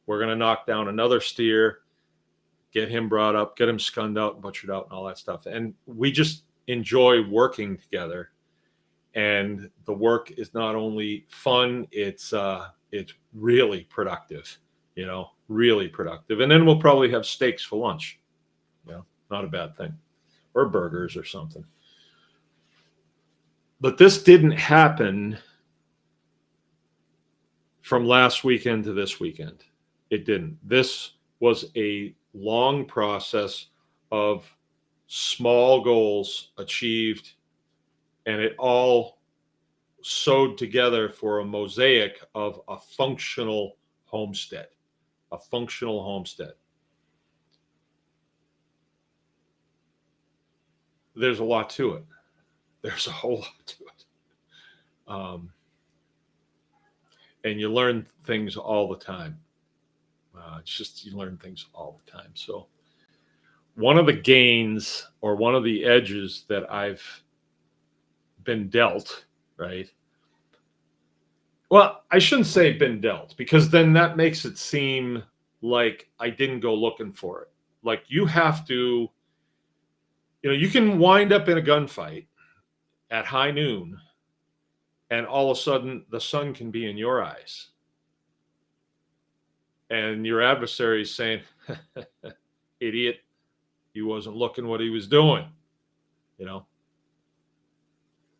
we're going to knock down another steer, get him brought up, get him skunned out, butchered out, and all that stuff. And we just enjoy working together. And the work is not only fun, it's really productive, really productive. And then we'll probably have steaks for lunch. Not a bad thing. Or burgers or something. But this didn't happen from last weekend to this weekend. It didn't. This was a long process of small goals achieved, and it all sewed together for a mosaic of a functional homestead. A functional homestead. There's a lot to it. There's a whole lot to it. And you learn things all the time. You learn things all the time. So one of the gains or one of the edges that I've been dealt, right? Well, I shouldn't say been dealt, because then that makes it seem like I didn't go looking for it. Like you have to, you can wind up in a gunfight at high noon, and all of a sudden the sun can be in your eyes. And your adversary is saying, idiot, he wasn't looking what he was doing.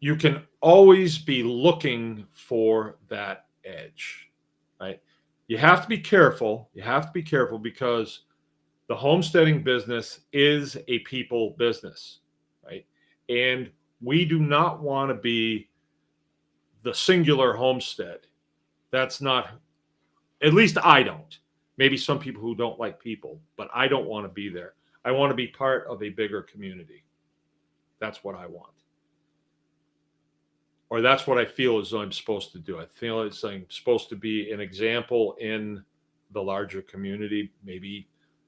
You can always be looking for that edge, right? You have to be careful. You have to be careful because the homesteading business is a people business, right? And we do not want to be the singular homestead. That's not, at least I don't. Maybe some people who don't like people, but I don't want to be there. I want to be part of a bigger community. That's what I want. Or that's what I feel as though I'm supposed to do. I feel as I'm supposed to be an example in the larger community, maybe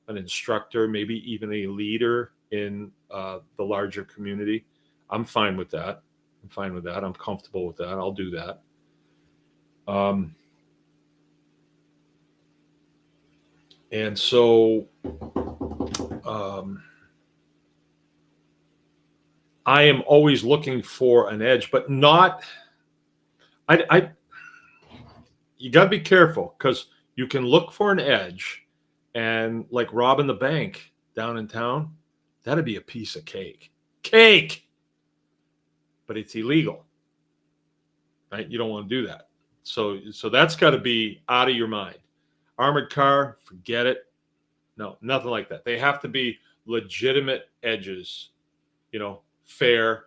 an instructor, maybe even a leader in the larger community. I'm fine with that. I'm comfortable with that. I'll do that. And so I am always looking for an edge, but not, you got to be careful, because you can look for an edge and like robbing the bank down in town, that'd be a piece of cake, but it's illegal, right? You don't want to do that. So that's got to be out of your mind. Armored car, forget it. No, nothing like that. They have to be legitimate edges, fair.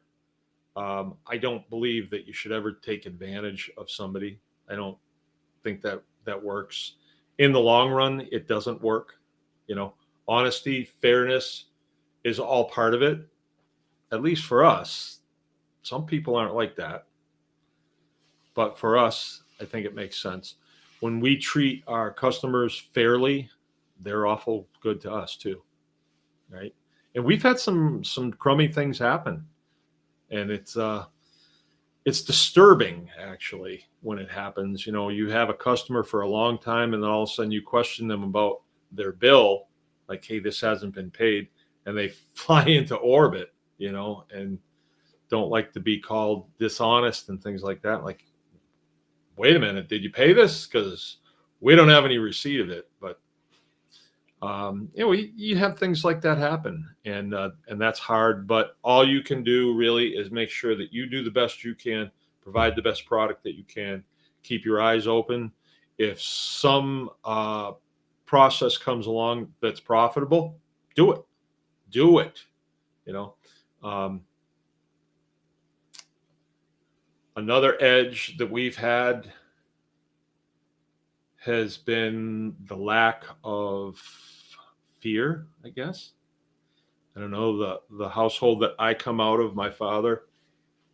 I don't believe that you should ever take advantage of somebody. I don't think that works. In the long run, it doesn't work. Honesty, fairness is all part of it, at least for us. Some people aren't like that. But for us, I think it makes sense. When we treat our customers fairly, they're awful good to us too, right? And we've had some crummy things happen, and it's disturbing actually when it happens. You have a customer for a long time, and then all of a sudden you question them about their bill, like, hey, this hasn't been paid, and they fly into orbit, and don't like to be called dishonest and things like that. Like, wait a minute, did you pay this? Because we don't have any receipt of it. But you have things like that happen, and that's hard. But all you can do really is make sure that you do the best you can, provide the best product that you can, keep your eyes open. If some process comes along that's profitable, do it. Do it. Another edge that we've had has been the lack of fear, I guess. I don't know, the household that I come out of, my father,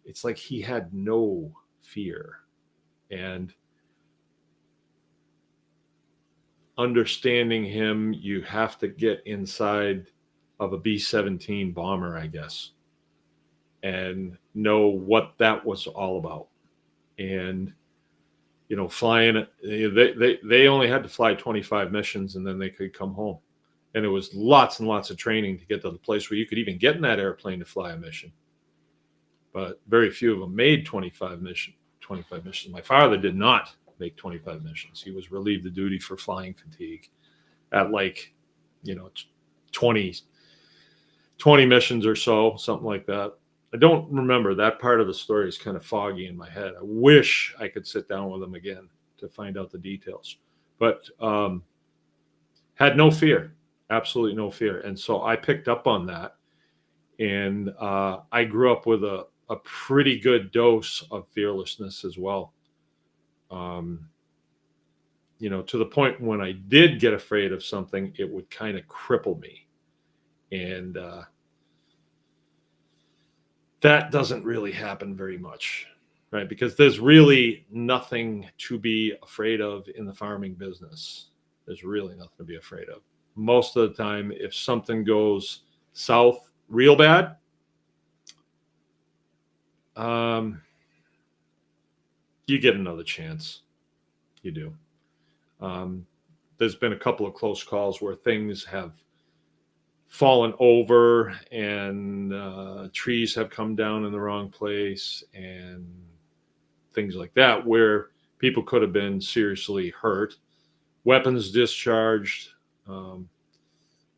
it's like he had no fear. And understanding him, you have to get inside of a B-17 bomber, I guess, and know what that was all about. And flying, they only had to fly 25 missions, and then they could come home. And it was lots and lots of training to get to the place where you could even get in that airplane to fly a mission. But very few of them made 25 missions. My father did not make 25 missions. He was relieved of duty for flying fatigue at 20 missions or so, something like that. I don't remember. That part of the story is kind of foggy in my head. I wish I could sit down with him again to find out the details. But had no fear, absolutely no fear. And so I picked up on that. And I grew up with a pretty good dose of fearlessness as well. To the point when I did get afraid of something, it would kind of cripple me. And that doesn't really happen very much, right? Because there's really nothing to be afraid of in the farming business. There's really nothing to be afraid of. Most of the time, if something goes south real bad, you get another chance. You do. There's been a couple of close calls where things have fallen over and trees have come down in the wrong place and things like that, where people could have been seriously hurt. Weapons discharged. There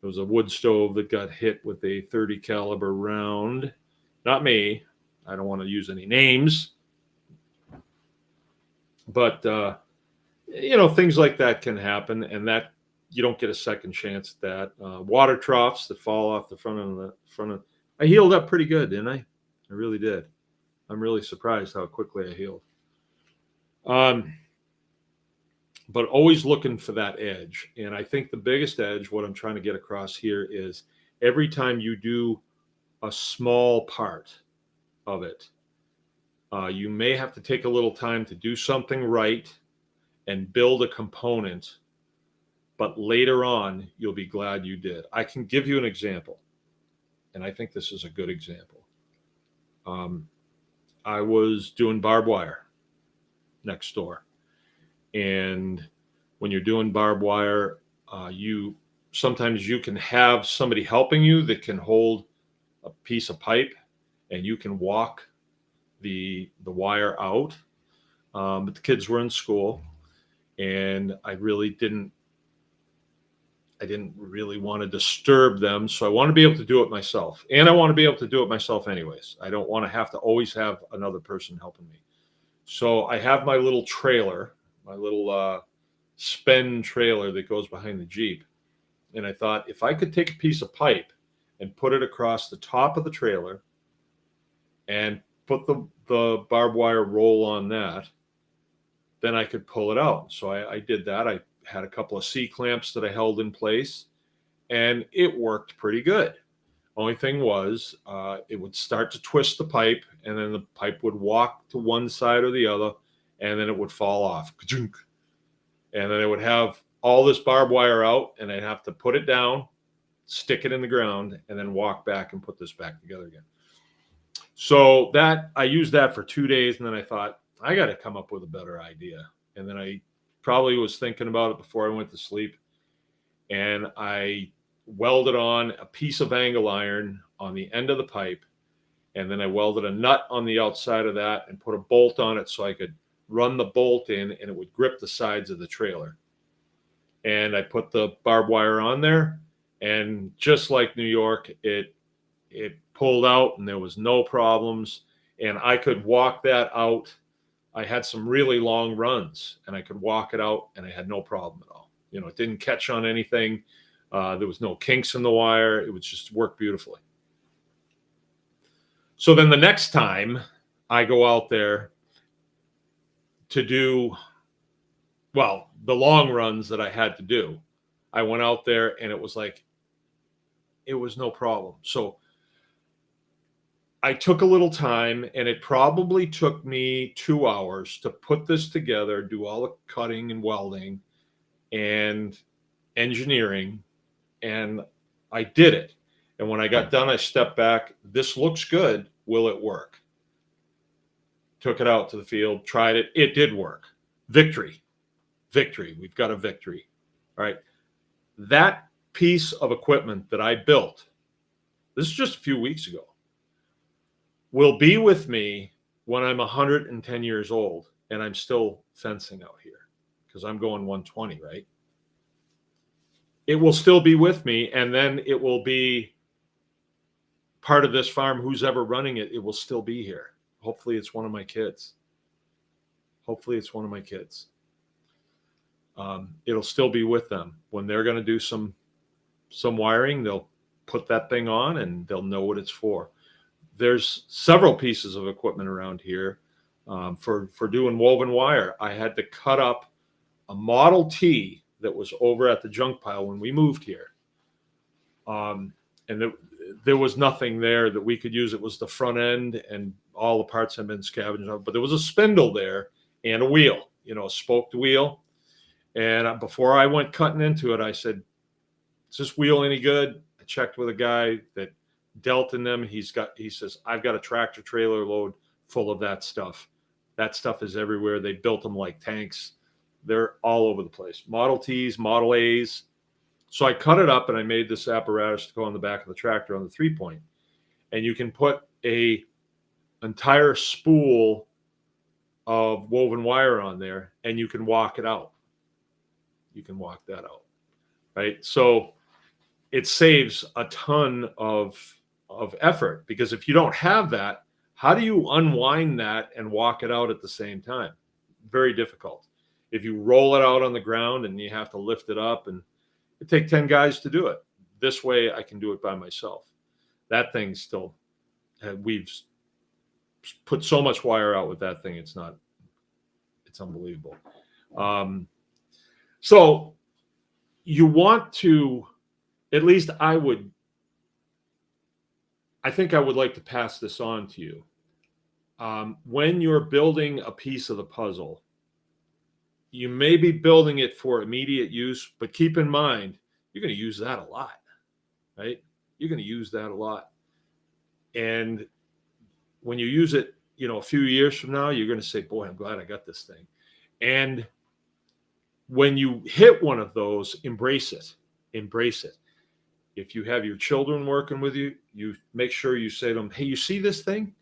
was a wood stove that got hit with a 30 caliber round. Not me. I don't want to use any names. But, things like that can happen, and that you don't get a second chance at that. Water troughs that fall off the front of. I healed up pretty good, didn't I? I really did. I'm really surprised how quickly I healed. But always looking for that edge. And I think the biggest edge, what I'm trying to get across here, is every time you do a small part of it, you may have to take a little time to do something right and build a component, but later on, you'll be glad you did. I can give you an example, and I think this is a good example. I was doing barbed wire next door. And when you're doing barbed wire, sometimes you can have somebody helping you that can hold a piece of pipe, and you can walk the wire out. But the kids were in school, and I didn't really want to disturb them. So I want to be able to do it myself. And I want to be able to do it myself anyways. I don't want to have to always have another person helping me. So I have my little trailer, my little spend trailer that goes behind the Jeep. And I thought if I could take a piece of pipe and put it across the top of the trailer and put the barbed wire roll on that, then I could pull it out. So I did that. I had a couple of C clamps that I held in place, and it worked pretty good. Only thing was, it would start to twist the pipe, and then the pipe would walk to one side or the other, and then it would fall off. And then I would have all this barbed wire out, and I'd have to put it down, stick it in the ground, and then walk back and put this back together again. So that I used that for 2 days, and then I thought, I got to come up with a better idea. And then I probably was thinking about it before I went to sleep, and I welded on a piece of angle iron on the end of the pipe, and then I welded a nut on the outside of that and put a bolt on it so I could run the bolt in and it would grip the sides of the trailer. And I put the barbed wire on there, and just like New York, it pulled out and there was no problems, and I could walk that out. I had some really long runs, and I could walk it out, and I had no problem at all. You know, it didn't catch on anything. There was no kinks in the wire. It would just work beautifully. So then the next time I go out there to do, well, the long runs that I had to do, I went out there and it was like, it was no problem. So I took a little time, and it probably took me 2 hours to put this together, do all the cutting and welding and engineering, and I did it. And when I got done, I stepped back. This looks good. Will it work? Took it out to the field, tried it. It did work. Victory. Victory. We've got a victory. All right. That piece of equipment that I built, this is just a few weeks ago, will be with me when I'm 110 years old and I'm still fencing out here because I'm going 120, right? It will still be with me, and then it will be part of this farm. Who's ever running it, it will still be here. Hopefully it's one of my kids. Hopefully it's one of my kids. It'll still be with them. When they're going to do some wiring, they'll put that thing on and they'll know what it's for. There's several pieces of equipment around here for doing woven wire. I had to cut up a Model T that was over at the junk pile when we moved here. And there was nothing there that we could use. It was the front end, and all the parts had been scavenged out. But there was a spindle there and a wheel, you know, a spoked wheel. And before I went cutting into it, I said, is this wheel any good? I checked with a guy that dealt in them. He says, I've got a tractor trailer load full of that stuff. That stuff is everywhere. They built them like tanks. They're all over the place. Model Ts, Model As. So I cut it up and I made this apparatus to go on the back of the tractor on the 3-point. And you can put a entire spool of woven wire on there, and you can walk it out. You can walk that out, right? So it saves a ton of effort, because if you don't have that, how do you unwind that and walk it out at the same time? Very difficult. If you roll it out on the ground and you have to lift it up, and it takes 10 guys to do it. This way I can do it by myself. That thing still, we've put so much wire out with that thing. It's unbelievable. So you want to, at least I think I would like to pass this on to you. When you're building a piece of the puzzle, you may be building it for immediate use, but keep in mind, you're going to use that a lot, right? You're going to use that a lot. And when you use it, you know, a few years from now, you're going to say, boy, I'm glad I got this thing. And when you hit one of those, embrace it. Embrace it. If you have your children working with you, you make sure you say to them, hey, you see this thing?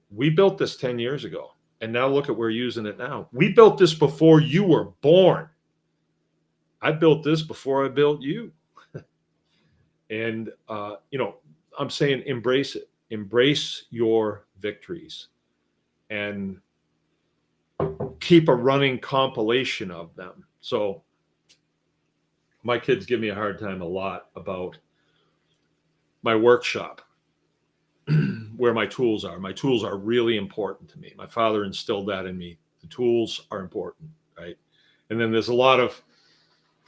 We built this 10 years ago. And now look at, we're using it now. We built this before you were born. I built this before I built you. And, you know, I'm saying embrace it. Embrace your victories. And keep a running compilation of them. So my kids give me a hard time a lot about my workshop, where my tools are. My tools are really important to me. My father instilled that in me. The tools are important, right? And then there's a lot of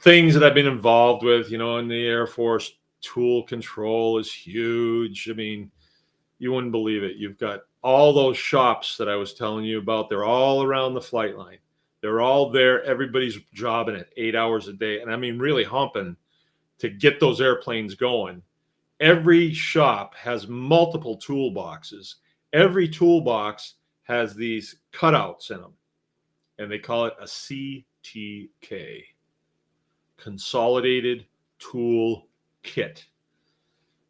things that I've been involved with, you know, in the Air Force. Tool control is huge. I mean, you wouldn't believe it. You've got all those shops that I was telling you about. They're all around the flight line. They're all there. Everybody's jobbing it 8 hours a day. And I mean, really humping to get those airplanes going. Every shop has multiple toolboxes. Every toolbox has these cutouts in them, and they call it a CTK, Consolidated Tool Kit.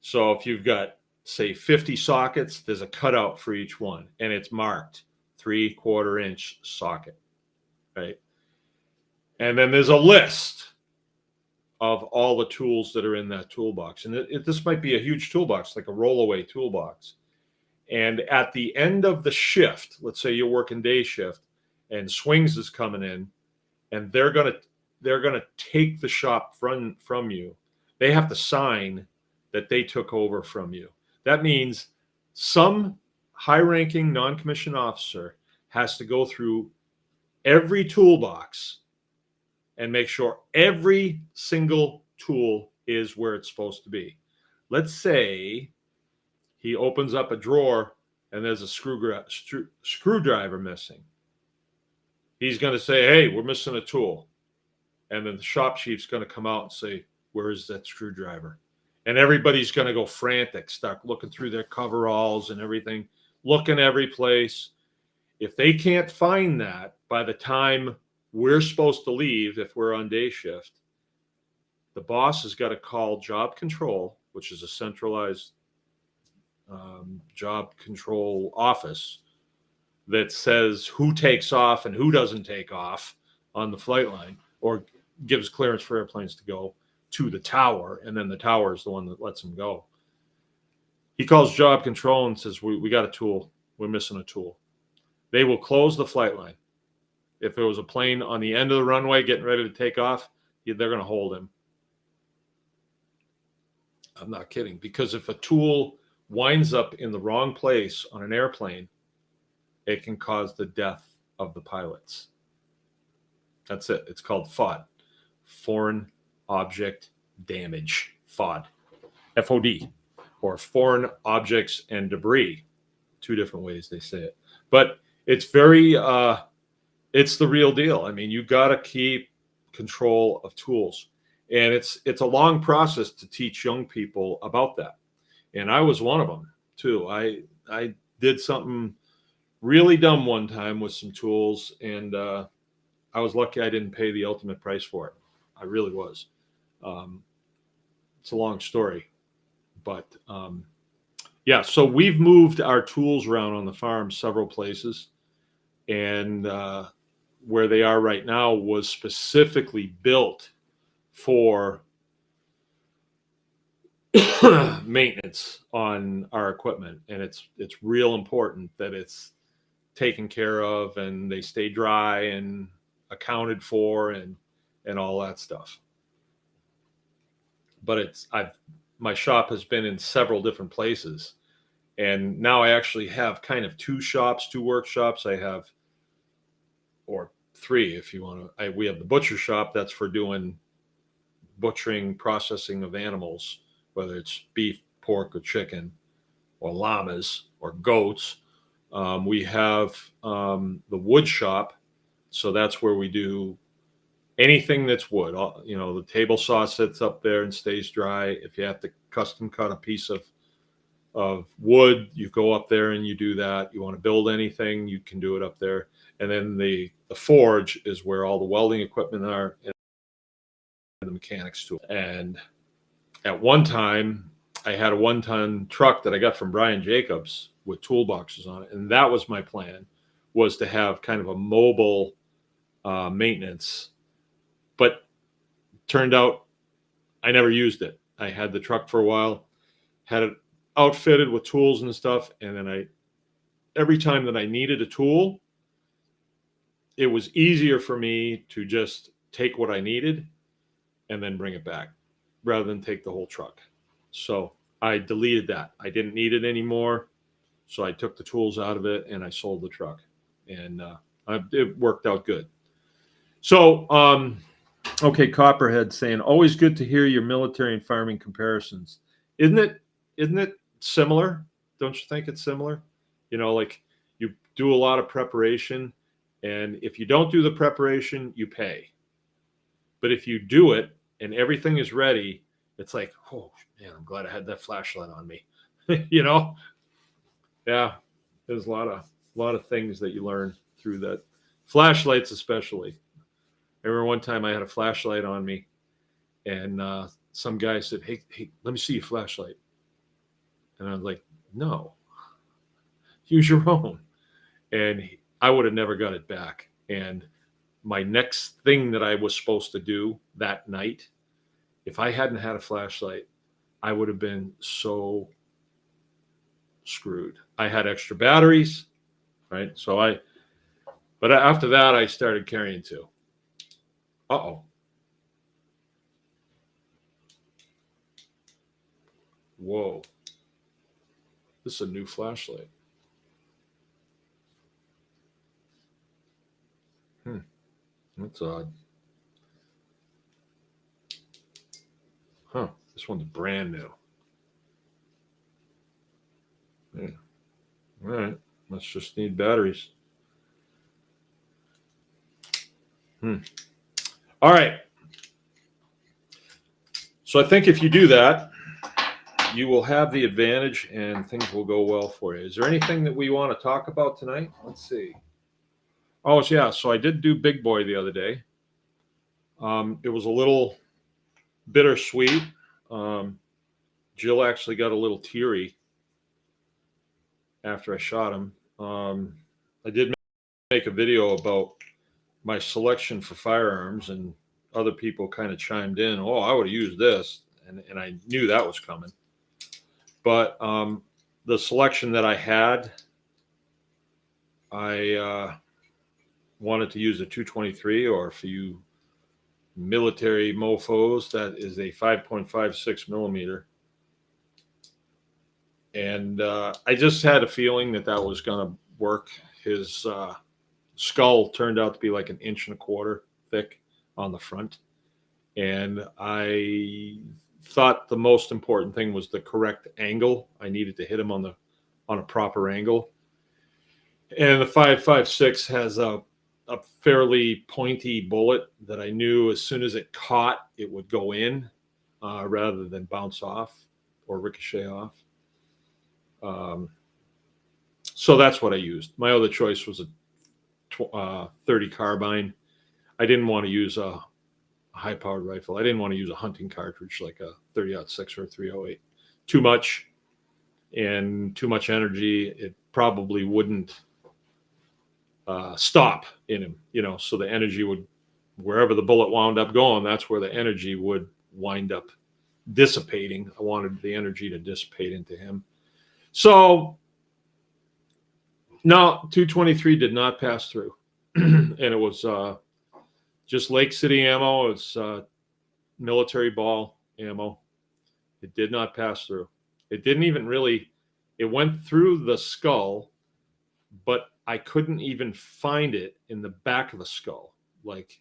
So if you've got, say, 50 sockets, there's a cutout for each one, and it's marked 3/4 inch socket, right? And then there's a list of all the tools that are in that toolbox. And this might be a huge toolbox, like a rollaway toolbox. And at the end of the shift, let's say you're working day shift and swings is coming in, and they're gonna take the shop from you. They have to sign that they took over from you. That means some high-ranking non-commissioned officer has to go through every toolbox and make sure every single tool is where it's supposed to be. Let's say he opens up a drawer and there's a screwdriver missing. He's going to say, hey, we're missing a tool. And then the shop chief's going to come out and say, where is that screwdriver? And everybody's going to go frantic, start looking through their coveralls and everything, looking every place. If they can't find that by the time we're supposed to leave, if we're on day shift, the boss has got to call job control, which is a centralized job control office that says who takes off and who doesn't take off on the flight line, or gives clearance for airplanes to go to the tower, and then the tower is the one that lets them go. He calls job control and says, we got a tool. We're missing a tool. They will close the flight line. If there was a plane on the end of the runway getting ready to take off, they're going to hold him. I'm not kidding. Because if a tool winds up in the wrong place on an airplane, it can cause the death of the pilots. That's it. It's called FOD, Foreign Object Damage, FOD, FOD, or Foreign Objects and Debris. Two different ways they say it. But it's very, it's the real deal. I mean, you got to keep control of tools. And it's a long process to teach young people about that. And I was one of them too. I did something really dumb one time with some tools, and I was lucky I didn't pay the ultimate price for it. I really was. It's a long story, but yeah. So we've moved our tools around on the farm several places, and where they are right now was specifically built for maintenance on our equipment, and it's real important that it's taken care of and they stay dry and accounted for and all that stuff. But my shop has been in several different places, and now I actually have kind of two workshops. I have, or three if you want to. We have the butcher shop that's for doing butchering, processing of animals, whether it's beef, pork, or chicken, or llamas, or goats. We have the wood shop, so that's where we do anything that's wood. You know, the table saw sits up there and stays dry. If you have to custom cut a piece of wood, you go up there and you do that. You want to build anything, you can do it up there. And then the forge is where all the welding equipment are, and the mechanics tool. And at one time, I had a 1-ton truck that I got from Brian Jacobs with toolboxes on it. And that was my plan, was to have kind of a mobile maintenance. But turned out I never used it. I had the truck for a while, had it outfitted with tools and stuff. And then every time that I needed a tool, it was easier for me to just take what I needed and then bring it back rather than take the whole truck. So I deleted that. I didn't need it anymore. So I took the tools out of it and I sold the truck, and it worked out good. So, okay, Copperhead saying, always good to hear your military and farming comparisons. Isn't it similar? Don't you think it's similar? You know, like you do a lot of preparation, and if you don't do the preparation, you pay. But if you do it and everything is ready, it's like, oh man, I'm glad I had that flashlight on me. You know? Yeah. There's a lot of things that you learn through that. Flashlights especially. I remember one time I had a flashlight on me, and some guy said, hey, let me see your flashlight. And I was like, no, use your own. And I would have never got it back. And my next thing that I was supposed to do that night, if I hadn't had a flashlight, I would have been so screwed. I had extra batteries, right? But after that, I started carrying two. Uh-oh. Whoa. This is a new flashlight. That's odd. Huh. This one's brand new. Yeah. All right. Let's just need batteries. All right. So I think if you do that, you will have the advantage and things will go well for you. Is there anything that we want to talk about tonight? Let's see. Oh, yeah. So I did do Big Boy the other day. It was a little bittersweet. Jill actually got a little teary after I shot him. I did make a video about my selection for firearms, and other people kind of chimed in. Oh, I would have used this, and I knew that was coming. But the selection that I had, I wanted to use a 223, or for you military mofos, that is a 5.56 millimeter. And I just had a feeling that was going to work. His skull turned out to be like 1.25 inches thick on the front. And I thought the most important thing was the correct angle. I needed to hit him on a proper angle. And the 5.56 has a fairly pointy bullet that I knew as soon as it caught, it would go in rather than bounce off or ricochet off. So that's what I used. My other choice was a 30 carbine. I didn't want to use a high-powered rifle. I didn't want to use a hunting cartridge like a 30-06 or a 308. Too much and too much energy. It probably wouldn't stop in him, you know. So the energy would, wherever the bullet wound up going, that's where the energy would wind up dissipating. I wanted the energy to dissipate into him. So no, 223 did not pass through. And it was just Lake City ammo. It's military ball ammo. It did not pass through. It didn't even really, it went through the skull, but I couldn't even find it in the back of the skull. Like,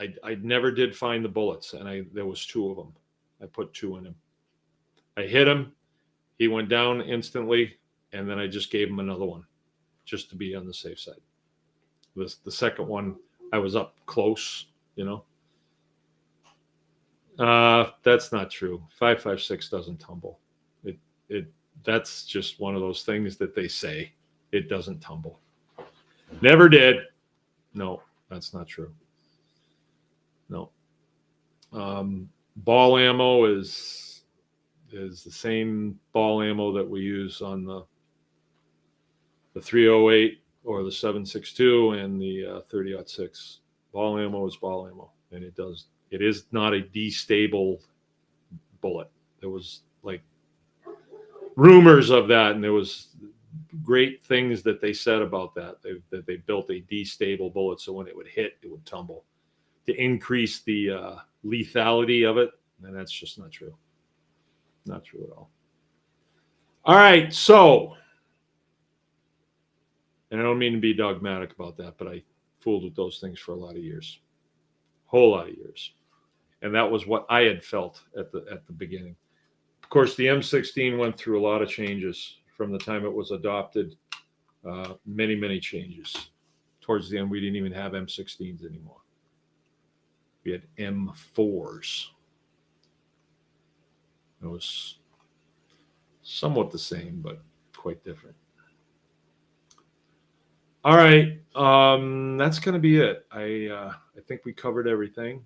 I never did find the bullets, and there was 2 of them. I put 2 in him. I hit him. He went down instantly, and then I just gave him another one just to be on the safe side. The second one, I was up close, you know. That's not true. 5.56 doesn't tumble. That's just one of those things that they say. It doesn't tumble. Never did. No, that's not true. No. Ball ammo is the same ball ammo that we use on the 308 or the 7.62 and the 30-06. Ball ammo is ball ammo, and it is not a destable bullet. There was like rumors of that, and there was great things that they said about that. That they built a destable bullet, so when it would hit, it would tumble to increase the lethality of it. And that's just not true. Not true at all. All right, so, and I don't mean to be dogmatic about that, but I fooled with those things for a lot of years, whole lot of years, and that was what I had felt at the beginning. Of course, the M16 went through a lot of changes from the time it was adopted. Many changes. Towards the end, we didn't even have M16s anymore. We had M4s. It was somewhat the same, but quite different. All right, that's going to be it. I think we covered everything.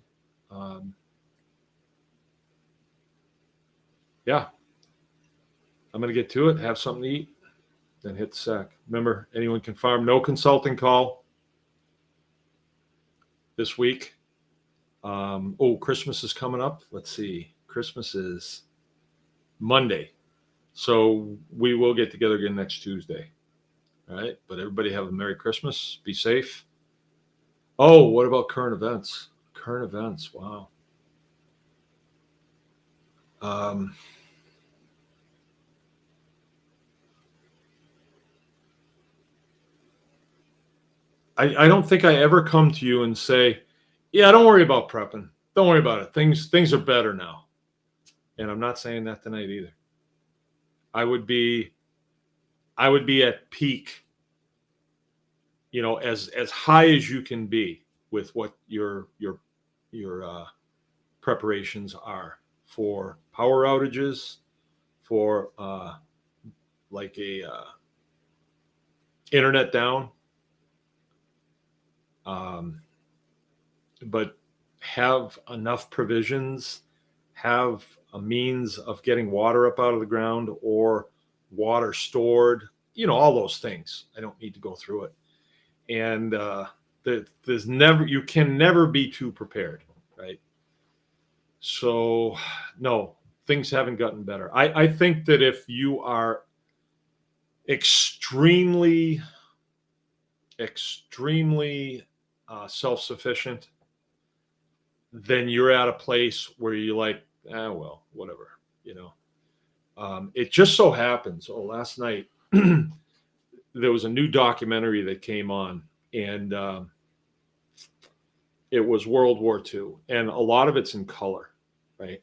Yeah, I'm going to get to it, have something to eat, then hit the sack. Remember, anyone can farm. No consulting call this week. Christmas is coming up. Let's see. Christmas is Monday. So we will get together again next Tuesday. All right. But everybody have a Merry Christmas. Be safe. Oh, what about current events? Current events. Wow. I don't think I ever come to you and say, yeah, don't worry about prepping. Don't worry about it. Things are better now. And I'm not saying that tonight either. I would be at peak, as high as you can be with what your preparations are for power outages, for like a internet down. But have enough provisions, have a means of getting water up out of the ground or water stored, all those things. I don't need to go through it. And you can never be too prepared, right? So no, things haven't gotten better. I think that if you are extremely self-sufficient, then you're at a place where you're like, well, whatever, It just so happens, last night, there was a new documentary that came on, and it was World War II, and a lot of it's in color, right?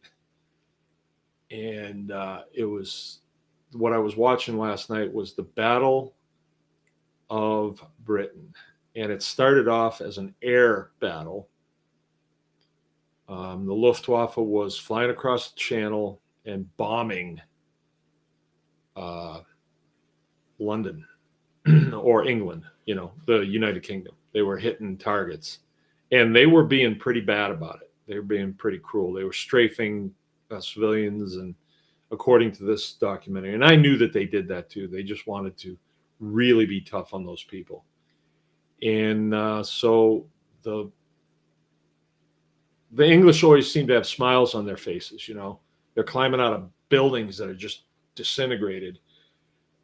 And it was, what I was watching last night was the Battle of Britain, and it started off as an air battle. The Luftwaffe was flying across the channel and bombing London or England, the United Kingdom. They were hitting targets, and they were being pretty bad about it. They were being pretty cruel. They were strafing civilians, and according to this documentary, and I knew that they did that too. They just wanted to really be tough on those people. And so the English always seem to have smiles on their faces. They're climbing out of buildings that are just disintegrated,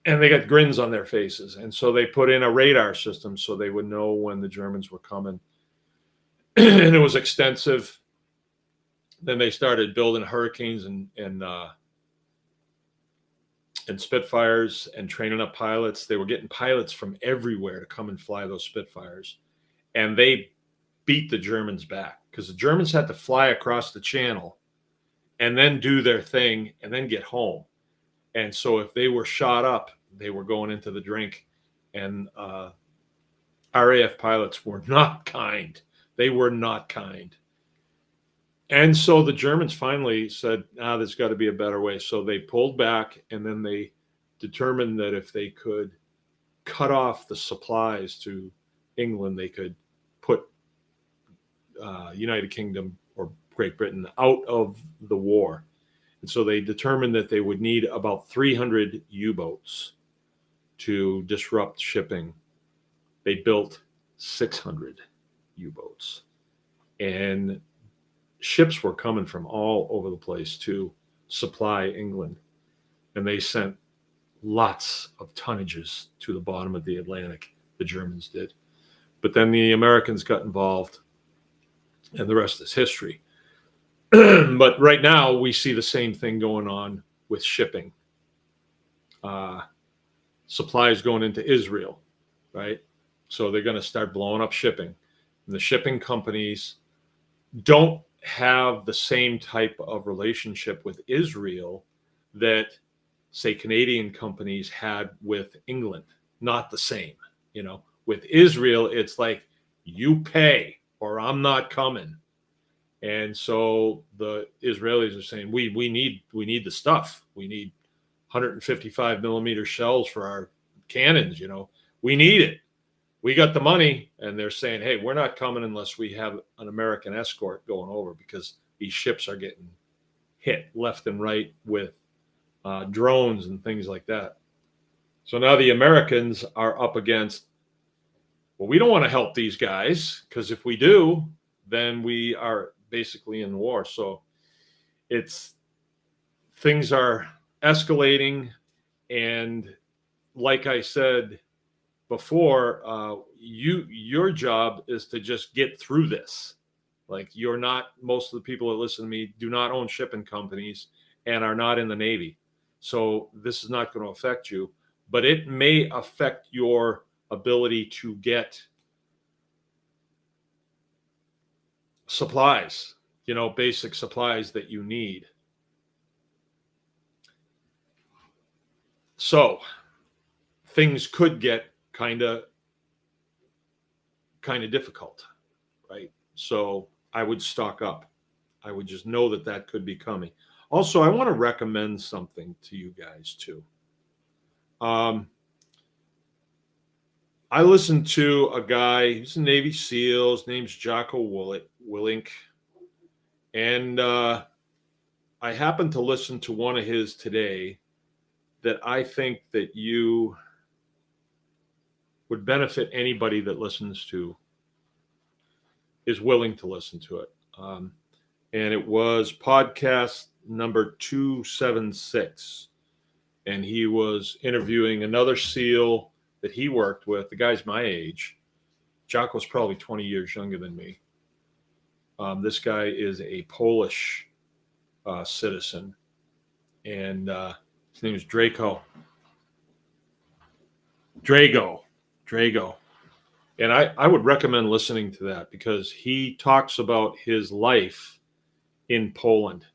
and they got grins on their faces. And so they put in a radar system so they would know when the Germans were coming. And it was extensive. Then they started building Hurricanes and Spitfires and training up pilots. They were getting pilots from everywhere to come and fly those Spitfires. And they beat the Germans back because the Germans had to fly across the channel and then do their thing and then get home. And so if they were shot up, they were going into the drink. And RAF pilots were not kind. They were not kind. And so the Germans finally said, there's got to be a better way. So they pulled back, and then they determined that if they could cut off the supplies to England, they could put United Kingdom or Great Britain out of the war. And so they determined that they would need about 300 U-boats to disrupt shipping. They built 600 U-boats. And ships were coming from all over the place to supply England. And they sent lots of tonnages to the bottom of the Atlantic. The Germans did. But then the Americans got involved, and the rest is history. But right now, we see the same thing going on with shipping. Supplies going into Israel, right? So they're going to start blowing up shipping. And the shipping companies don't have the same type of relationship with Israel that, say, Canadian companies had with England. Not the same. With Israel, it's like, you pay or I'm not coming. And so the Israelis are saying, we need the stuff. We need 155 millimeter shells for our cannons. We need it. We got the money. And they're saying, hey, we're not coming unless we have an American escort going over, because these ships are getting hit left and right with drones and things like that. So now the Americans are up against, well, we don't want to help these guys, because if we do, then we are basically in war. So things are escalating. And like I said before, your job is to just get through this. Like, most of the people that listen to me do not own shipping companies and are not in the Navy. So this is not going to affect you, but it may affect your ability to get supplies, basic supplies that you need. So things could get kind of difficult, right? So I would stock up. I would just know that could be coming. Also, I want to recommend something to you guys too. I listened to a guy, he's a Navy SEAL, his name's Jocko Willink. And I happened to listen to one of his today that I think that you would benefit anybody that is willing to listen to it. And it was podcast number 276. And he was interviewing another SEAL that he worked with. The guy's my age. Jocko's probably 20 years younger than me. This guy is a Polish citizen, and his name is Drago. And I would recommend listening to that, because he talks about his life in Poland.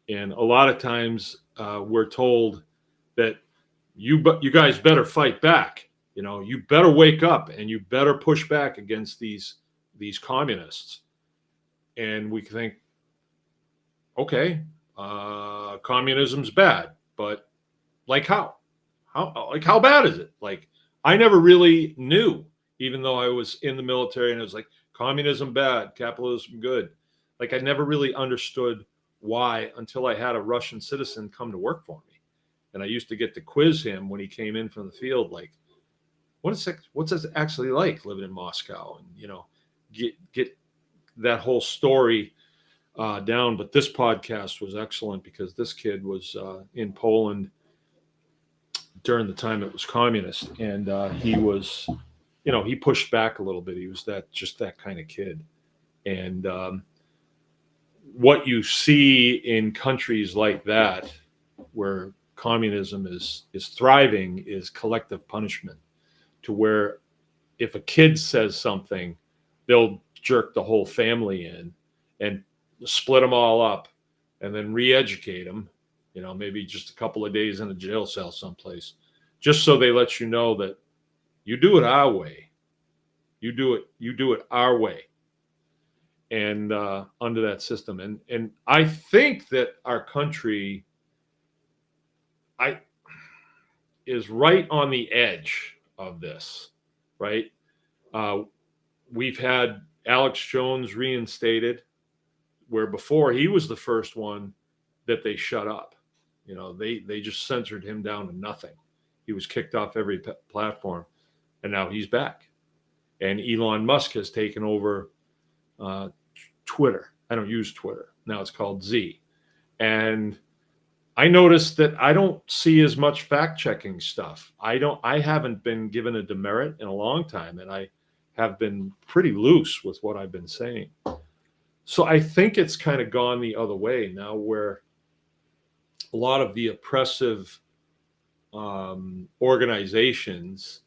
And a lot of times we're told that you guys better fight back. You better wake up and you better push back against these communists. And we think, okay, communism's bad, but like how bad is it? Like, I never really knew, even though I was in the military, and it was like, communism bad, capitalism good. Like, I never really understood why until I had a Russian citizen come to work for me. And I used to get to quiz him when he came in from the field, like, what's it actually like living in Moscow? And, get that whole story down. But this podcast was excellent, because this kid was in Poland during the time it was communist, and he was, he pushed back a little bit. He was just that kind of kid. And what you see in countries like that, where communism is thriving, is collective punishment, to where if a kid says something, they'll jerk the whole family in and split them all up, and then re-educate them, maybe just a couple of days in a jail cell someplace, just so they let you know that you do it our way. You do it our way. And under that system. And I think that our country is right on the edge of this, right? We've had Alex Jones reinstated, where before he was the first one that they shut up. They just censored him down to nothing. He was kicked off every platform, and now he's back. And Elon Musk has taken over Twitter. I don't use Twitter. Now it's called Z. And I noticed that I don't see as much fact checking stuff. I haven't been given a demerit in a long time, and I have been pretty loose with what I've been saying. So I think it's kind of gone the other way now, where a lot of the oppressive organizations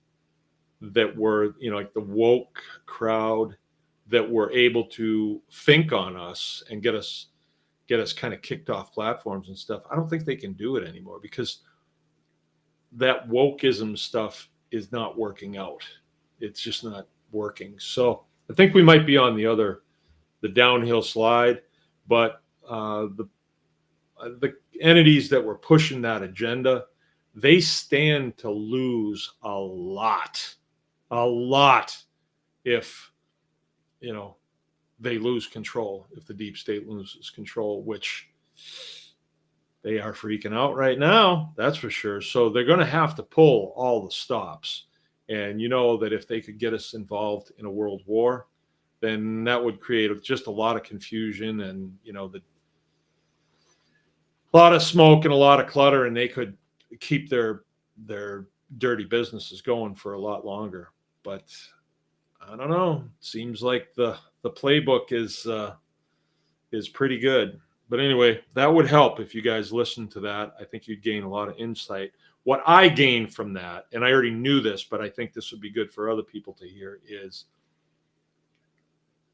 that were, like the woke crowd, that were able to think on us and get us kind of kicked off platforms and stuff. I don't think they can do it anymore, because that wokeism stuff is not working out. It's just not working. So I think we might be on the downhill slide, but the entities that were pushing that agenda, they stand to lose a lot if, they lose control, if the deep state loses control, which they are freaking out right now, that's for sure. So they're going to have to pull all the stops. And you know that if they could get us involved in a world war, then that would create just a lot of confusion, and a lot of smoke and a lot of clutter, and they could keep their dirty businesses going for a lot longer. But I don't know. Seems like the playbook is pretty good. But anyway, that would help if you guys listened to that. I think you'd gain a lot of insight. What I gained from that, and I already knew this, but I think this would be good for other people to hear, is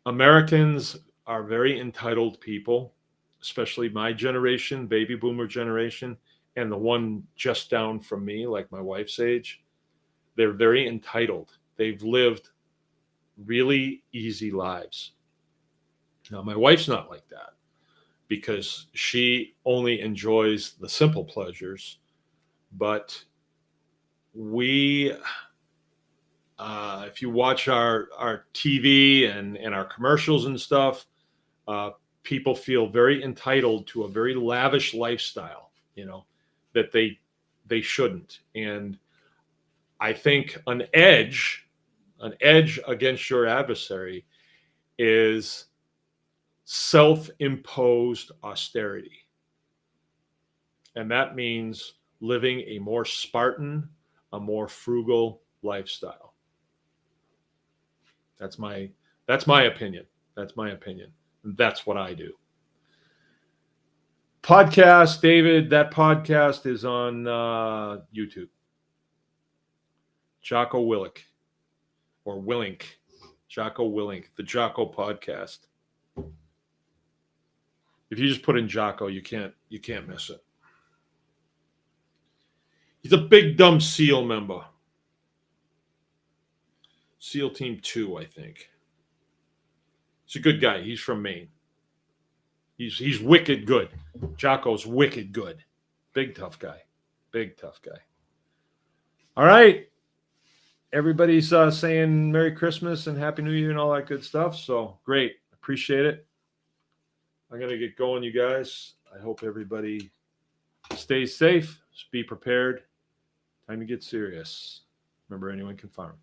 Americans are very entitled people, especially my generation, baby boomer generation, and the one just down from me, like my wife's age. They're very entitled. They've lived really easy lives. Now, my wife's not like that, because she only enjoys the simple pleasures. But we, if you watch our TV and our commercials and stuff, people feel very entitled to a very lavish lifestyle, that they shouldn't. And I think an edge against your adversary is self-imposed austerity. And that means living a more Spartan, a more frugal lifestyle. That's my opinion. That's my opinion. That's what I do. Podcast, David, that podcast is on YouTube. Jocko Willink, or Willink. Jocko Willink, the Jocko podcast. If you just put in Jocko, you can't miss it. He's a big dumb SEAL member. SEAL Team 2, I think. He's a good guy. He's from Maine. He's wicked good. Jocko's wicked good. Big tough guy. Big tough guy. All right. Everybody's saying Merry Christmas and Happy New Year and all that good stuff. So great. Appreciate it. I'm going to get going, you guys. I hope everybody stays safe. Just be prepared. Time to get serious. Remember, anyone can farm.